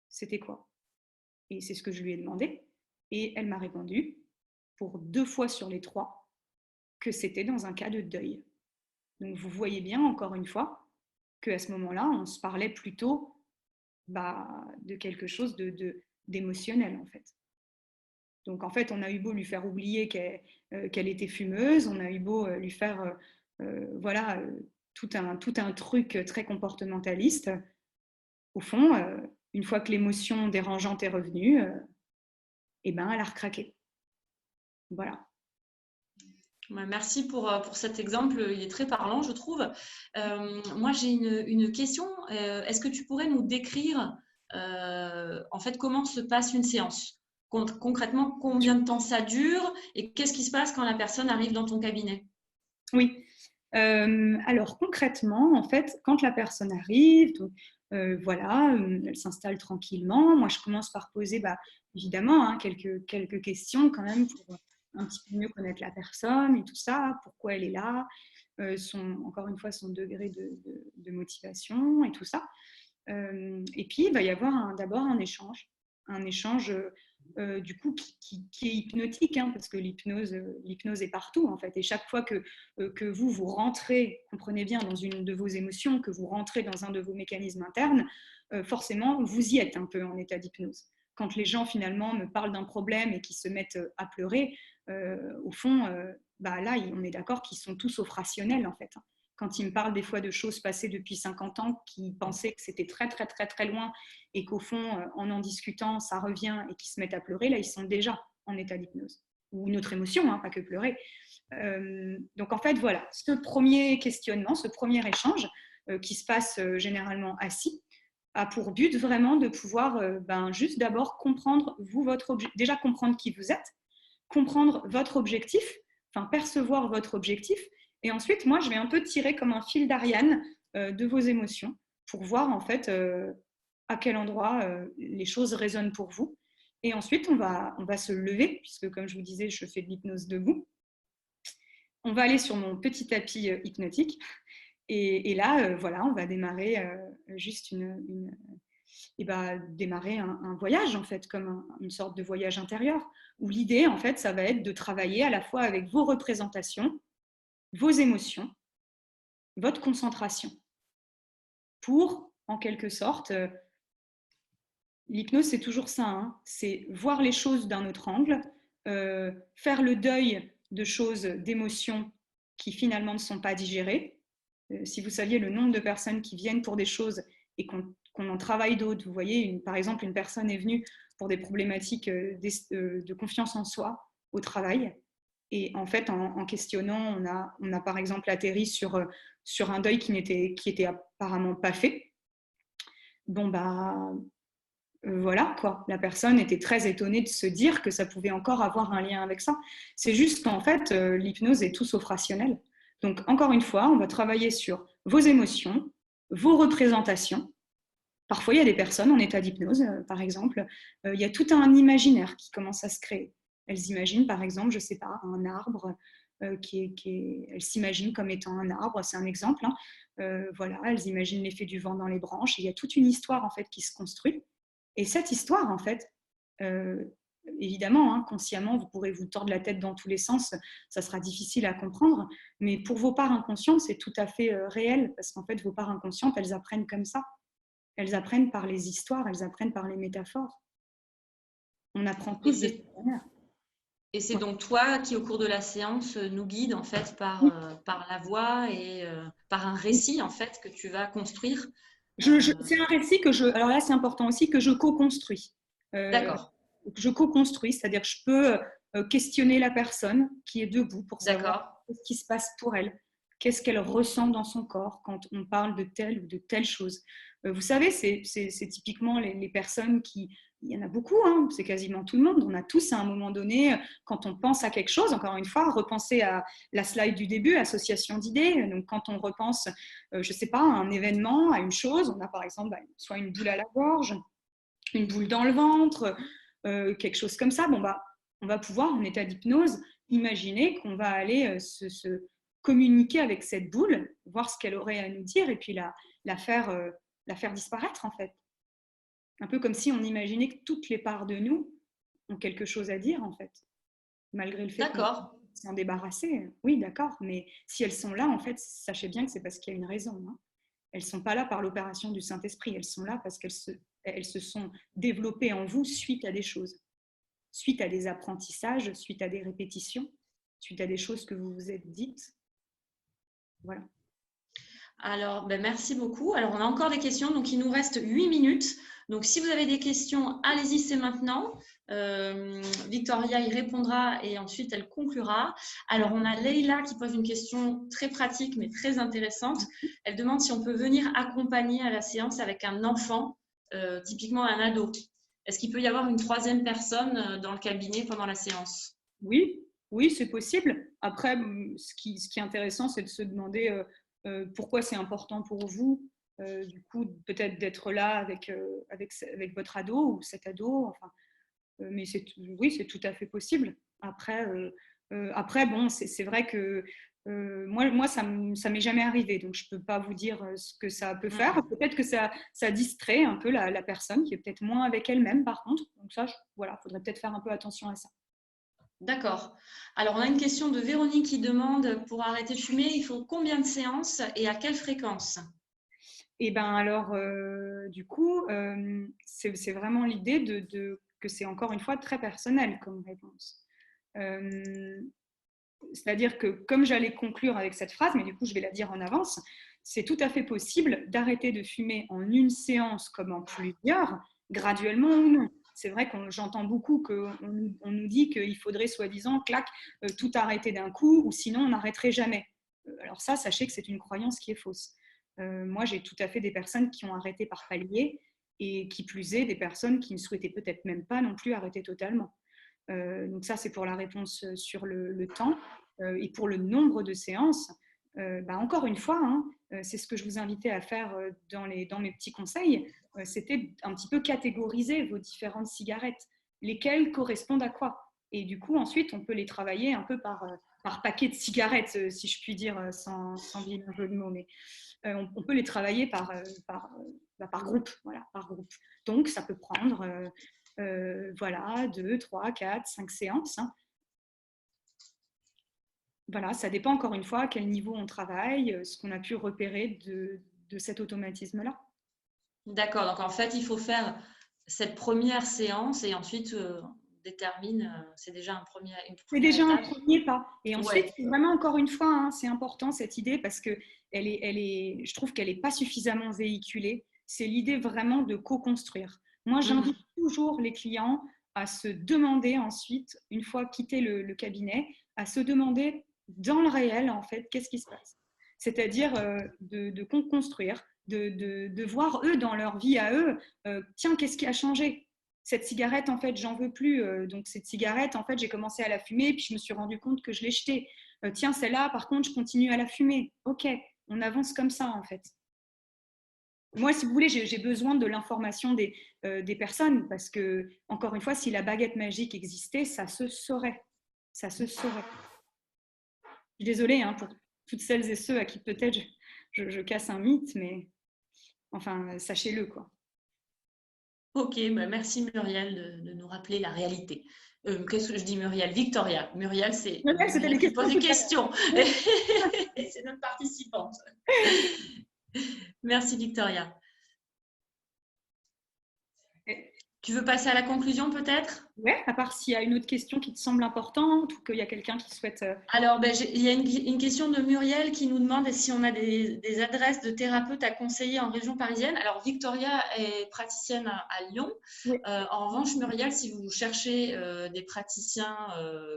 C'était quoi? Et c'est ce que je lui ai demandé. Et elle m'a répondu, pour 2 fois sur les 3, que c'était dans un cas de deuil. Donc vous voyez bien, encore une fois, qu'à ce moment-là, on se parlait plutôt de quelque chose d'émotionnel en fait. Donc en fait, on a eu beau lui faire oublier qu'elle était fumeuse, on a eu beau lui faire tout un truc très comportementaliste. Au fond, une fois que l'émotion dérangeante est revenue, elle a recraqué. Voilà. Merci pour cet exemple, il est très parlant, je trouve. Moi, j'ai une question. Est-ce que tu pourrais nous décrire en fait comment se passe une séance? Concrètement, combien de temps ça dure et qu'est-ce qui se passe quand la personne arrive dans ton cabinet? Oui. Alors concrètement, en fait, quand la personne arrive, donc, elle s'installe tranquillement. Moi, je commence par poser, évidemment, quelques questions quand même pour un petit peu mieux connaître la personne et tout ça, pourquoi elle est là, encore une fois, son degré de motivation et tout ça. Et puis, il va y avoir d'abord un échange du coup qui est hypnotique, parce que l'hypnose est partout en fait. Et chaque fois que vous rentrez, comprenez bien, dans une de vos émotions, que vous rentrez dans un de vos mécanismes internes, forcément, vous y êtes un peu en état d'hypnose. Quand les gens finalement me parlent d'un problème et qui se mettent à pleurer, au fond, là, on est d'accord qu'ils sont tous sauf rationnels en fait. Quand ils me parlent des fois de choses passées depuis 50 ans, qui pensaient que c'était très, très, très, très loin et qu'au fond, en discutant, ça revient et qu'ils se mettent à pleurer, là, ils sont déjà en état d'hypnose. Ou une autre émotion, pas que pleurer. Donc, en fait, voilà, ce premier questionnement, ce premier échange qui se passe généralement assis, a pour but vraiment de pouvoir juste d'abord comprendre, déjà comprendre qui vous êtes, comprendre votre objectif, percevoir votre objectif. Et ensuite, moi, je vais un peu tirer comme un fil d'Ariane de vos émotions pour voir en fait à quel endroit les choses résonnent pour vous. Et ensuite, on va se lever, puisque comme je vous disais, je fais de l'hypnose debout. On va aller sur mon petit tapis hypnotique. Et là, on va démarrer démarrer un voyage, en fait, comme une sorte de voyage intérieur, où l'idée, en fait, ça va être de travailler à la fois avec vos représentations, vos émotions, votre concentration, pour, en quelque sorte, l'hypnose, c'est toujours ça, c'est voir les choses d'un autre angle, faire le deuil de choses, d'émotions qui finalement ne sont pas digérées. Si vous saviez le nombre de personnes qui viennent pour des choses et qu'on en travaille d'autres, vous voyez, par exemple, une personne est venue pour des problématiques de confiance en soi au travail. Et en fait, en questionnant, on a par exemple atterri sur un deuil qui était apparemment pas fait. Voilà quoi. La personne était très étonnée de se dire que ça pouvait encore avoir un lien avec ça. C'est juste qu'en fait, l'hypnose est tout sauf rationnelle. Donc, encore une fois, on va travailler sur vos émotions, vos représentations. Parfois, il y a des personnes en état d'hypnose, par exemple, il y a tout un imaginaire qui commence à se créer. Elles imaginent, par exemple, je ne sais pas, un arbre elles s'imaginent comme étant un arbre, c'est un exemple. Hein. Voilà, elles imaginent l'effet du vent dans les branches. Et il y a toute une histoire en fait qui se construit. Et cette histoire, en fait, évidemment, hein, consciemment, vous pourrez vous tordre la tête dans tous les sens, ça sera difficile à comprendre, mais pour vos parts inconscientes, c'est tout à fait réel, parce qu'en fait, vos parts inconscientes, elles apprennent comme ça. Elles apprennent par les histoires, elles apprennent par les métaphores. On apprend tous de cette manière. Et c'est donc toi qui, au cours de la séance, nous guide en fait par la voix et par un récit en fait que tu vas construire. C'est un récit que alors là c'est important aussi, que je co-construis. D'accord. Je co-construis, c'est-à-dire que je peux questionner la personne qui est debout pour savoir ce qui se passe pour elle, qu'est-ce qu'elle ressent dans son corps quand on parle de telle ou de telle chose. Vous savez, c'est typiquement les personnes qui... Il y en a beaucoup, hein, c'est quasiment tout le monde. On a tous à un moment donné, quand on pense à quelque chose, encore une fois, repenser à la slide du début, association d'idées. Donc quand on repense, je ne sais pas, à un événement, à une chose, on a par exemple soit une boule à la gorge, une boule dans le ventre, quelque chose comme ça. Bon, bah, on va pouvoir, en état d'hypnose, imaginer qu'on va aller se communiquer avec cette boule, voir ce qu'elle aurait à nous dire et puis la faire disparaître en fait. Un peu comme si on imaginait que toutes les parts de nous ont quelque chose à dire, en fait, malgré le fait qu'on s'en débarrasser. Oui, d'accord, mais si elles sont là, en fait, sachez bien que c'est parce qu'il y a une raison. Hein. Elles ne sont pas là par l'opération du Saint-Esprit, elles sont là parce qu'elles se sont développées en vous suite à des choses, suite à des apprentissages, suite à des répétitions, suite à des choses que vous vous êtes dites. Voilà. Alors, merci beaucoup. Alors, on a encore des questions, donc il nous reste 8 minutes. Donc, si vous avez des questions, allez-y, c'est maintenant. Victoria y répondra et ensuite elle conclura. Alors, on a Leïla qui pose une question très pratique mais très intéressante. Elle demande si on peut venir accompagner à la séance avec un enfant, typiquement un ado. Est-ce qu'il peut y avoir une troisième personne dans le cabinet pendant la séance? Oui, oui, c'est possible. Après, ce qui est intéressant, c'est de se demander pourquoi c'est important pour vous, du coup, peut-être d'être là avec votre ado ou cet ado. Enfin, mais oui, c'est tout à fait possible. Après, bon, c'est vrai que moi ça m'est jamais arrivé, donc je peux pas vous dire ce que ça peut faire. Peut-être que ça distrait un peu la personne qui est peut-être moins avec elle-même, par contre. Donc ça, voilà, faudrait peut-être faire un peu attention à ça. D'accord. Alors, on a une question de Véronique qui demande, pour arrêter de fumer, il faut combien de séances et à quelle fréquence? Et bien alors, du coup, c'est vraiment l'idée que c'est encore une fois très personnel comme réponse. C'est-à-dire que comme j'allais conclure avec cette phrase, mais du coup je vais la dire en avance, c'est tout à fait possible d'arrêter de fumer en une séance comme en plusieurs, graduellement ou non. C'est vrai que j'entends beaucoup qu'on nous dit qu'il faudrait soi-disant, clac, tout arrêter d'un coup, ou sinon on n'arrêterait jamais. Alors ça, sachez que c'est une croyance qui est fausse. Moi, j'ai tout à fait des personnes qui ont arrêté par palier, et qui plus est, des personnes qui ne souhaitaient peut-être même pas non plus arrêter totalement. Donc ça, c'est pour la réponse sur le temps. Et pour le nombre de séances, encore une fois, hein, c'est ce que je vous invitais à faire dans mes petits conseils, c'était un petit peu catégoriser vos différentes cigarettes, lesquelles correspondent à quoi. Et du coup, ensuite, on peut les travailler un peu par paquet de cigarettes, si je puis dire, sans vilain jeu de mots, mais on peut les travailler par groupe, voilà, par groupe. Donc, ça peut prendre voilà, 2, 3, 4, 5 séances. Hein. Voilà, ça dépend encore une fois à quel niveau on travaille, ce qu'on a pu repérer de cet automatisme-là. D'accord, donc en fait, il faut faire cette première séance et ensuite on détermine, c'est déjà une première C'est déjà étape. un premier pas. Et ensuite, Ouais. vraiment encore une fois, hein, c'est important cette idée parce que je trouve qu'elle n'est pas suffisamment véhiculée. C'est l'idée vraiment de co-construire. Moi, j'invite toujours les clients à se demander ensuite, une fois quitté le cabinet, à se demander dans le réel, en fait, qu'est-ce qui se passe. C'est-à-dire de construire, de voir eux dans leur vie à eux, tiens, qu'est-ce qui a changé? Cette cigarette, en fait, j'en veux plus. Donc, cette cigarette, en fait, j'ai commencé à la fumer, puis je me suis rendu compte que je l'ai jetée. Tiens, celle-là, par contre, je continue à la fumer. Ok, on avance comme ça, en fait. Moi, si vous voulez, j'ai besoin de l'information des personnes parce que, encore une fois, si la baguette magique existait, ça se saurait. Ça se saurait. suis désolée pour toutes celles et ceux à qui peut-être je casse un mythe, mais enfin, sachez-le, quoi. Ok, bah merci Muriel de nous rappeler la réalité. Qu'est-ce que je dis Muriel? Victoria. Muriel, c'est C'était Muriel les qui questions pose des tout à questions. C'est notre participante. Merci Victoria. l'heure. Tu veux passer à la conclusion peut-être? Ouais, à part s'il y a une autre question qui te semble importante ou qu'il y a quelqu'un qui souhaite. Alors, il y a une question de Muriel qui nous demande si on a des adresses de thérapeutes à conseiller en région parisienne. Alors, Victoria est praticienne à Lyon. Oui. En revanche, Muriel, si vous cherchez des praticiens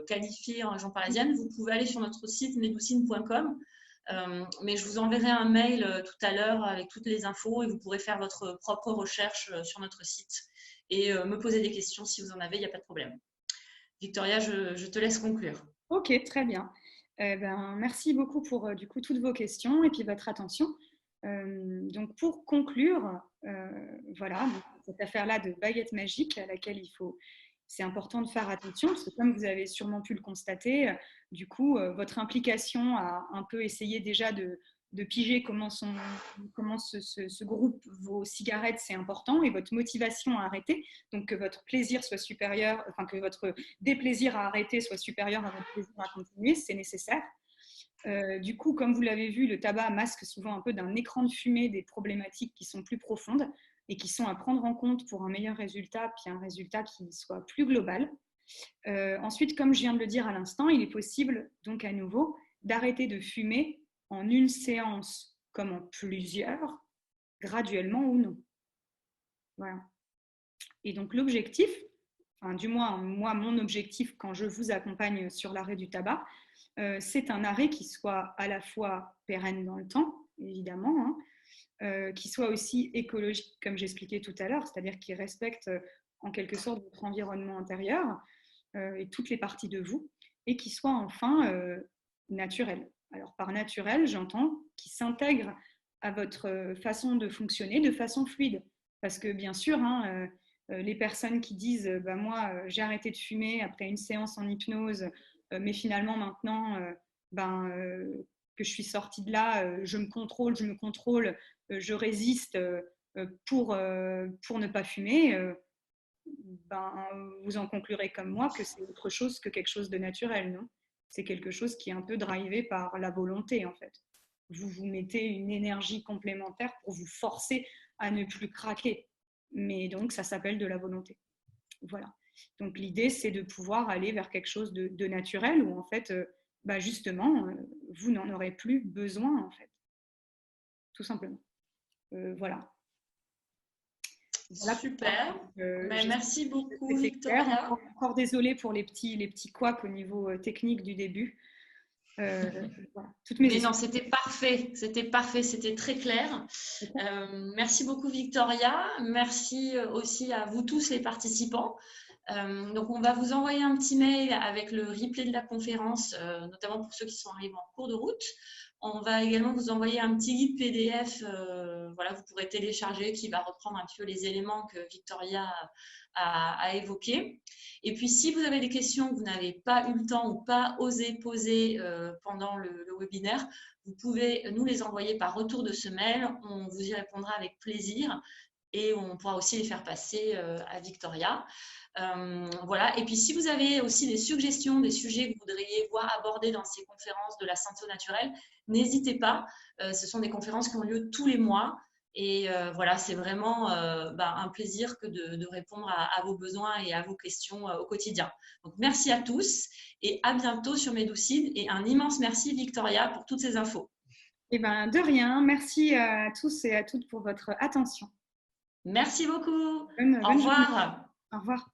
qualifiés en région parisienne, vous pouvez aller sur notre site medoucine.com. Mais je vous enverrai un mail tout à l'heure avec toutes les infos et vous pourrez faire votre propre recherche sur notre site et me poser des questions si vous en avez, il n'y a pas de problème. Victoria, je te laisse conclure. Ok, très bien. Merci beaucoup pour du coup toutes vos questions et puis votre attention. Donc pour conclure, voilà, cette affaire-là de baguette magique à laquelle c'est important de faire attention parce que comme vous avez sûrement pu le constater, du coup, votre implication à un peu essayer déjà de piger comment ce groupe vos cigarettes, c'est important, et votre motivation à arrêter, donc que votre plaisir soit supérieur, enfin que votre déplaisir à arrêter soit supérieur à votre plaisir à continuer, c'est nécessaire. Du coup, comme vous l'avez vu, le tabac masque souvent un peu d'un écran de fumée des problématiques qui sont plus profondes et qui sont à prendre en compte pour un meilleur résultat, puis un résultat qui soit plus global. Ensuite, comme je viens de le dire à l'instant, il est possible donc à nouveau d'arrêter de fumer en une séance comme en plusieurs, graduellement ou non. Voilà. Et donc l'objectif, enfin, du moins moi, mon objectif quand je vous accompagne sur l'arrêt du tabac, c'est un arrêt qui soit à la fois pérenne dans le temps, évidemment, qui soit aussi écologique, comme j'expliquais tout à l'heure, c'est-à-dire qui respecte en quelque sorte votre environnement intérieur et toutes les parties de vous, et qui soit enfin naturel. Alors par naturel, j'entends qui s'intègre à votre façon de fonctionner de façon fluide. Parce que bien sûr, les personnes qui disent moi j'ai arrêté de fumer après une séance en hypnose, mais finalement maintenant que je suis sortie de là, je me contrôle, je résiste pour ne pas fumer, vous en conclurez comme moi que c'est autre chose que quelque chose de naturel, non? C'est quelque chose qui est un peu drivé par la volonté, en fait. Vous vous mettez une énergie complémentaire pour vous forcer à ne plus craquer. Mais donc, ça s'appelle de la volonté. Voilà. Donc, l'idée, c'est de pouvoir aller vers quelque chose de naturel où, en fait, justement, vous n'en aurez plus besoin, en fait. Tout simplement. Voilà. Voilà. Super. Merci beaucoup, Victoria. Encore désolée pour les petits couacs au niveau technique du début. Voilà. Mais non, c'était parfait, c'était très clair. Merci beaucoup, Victoria. Merci aussi à vous tous les participants. Donc, on va vous envoyer un petit mail avec le replay de la conférence, notamment pour ceux qui sont arrivés en cours de route. On va également vous envoyer un petit guide PDF, voilà, vous pourrez télécharger, qui va reprendre un petit peu les éléments que Victoria a évoqués. Et puis, si vous avez des questions que vous n'avez pas eu le temps ou pas osé poser pendant le webinaire, vous pouvez nous les envoyer par retour de ce mail. On vous y répondra avec plaisir et on pourra aussi les faire passer à Victoria. Voilà. Et puis, si vous avez aussi des suggestions, des sujets que vous voudriez voir abordés dans ces conférences de la santé naturelle, n'hésitez pas. Ce sont des conférences qui ont lieu tous les mois. Et voilà, c'est vraiment un plaisir que de répondre à vos besoins et à vos questions au quotidien. Donc, merci à tous et à bientôt sur Medoucine. Et un immense merci, Victoria, pour toutes ces infos. Eh ben, de rien. Merci à tous et à toutes pour votre attention. Merci beaucoup. Bonne Au revoir. Au revoir.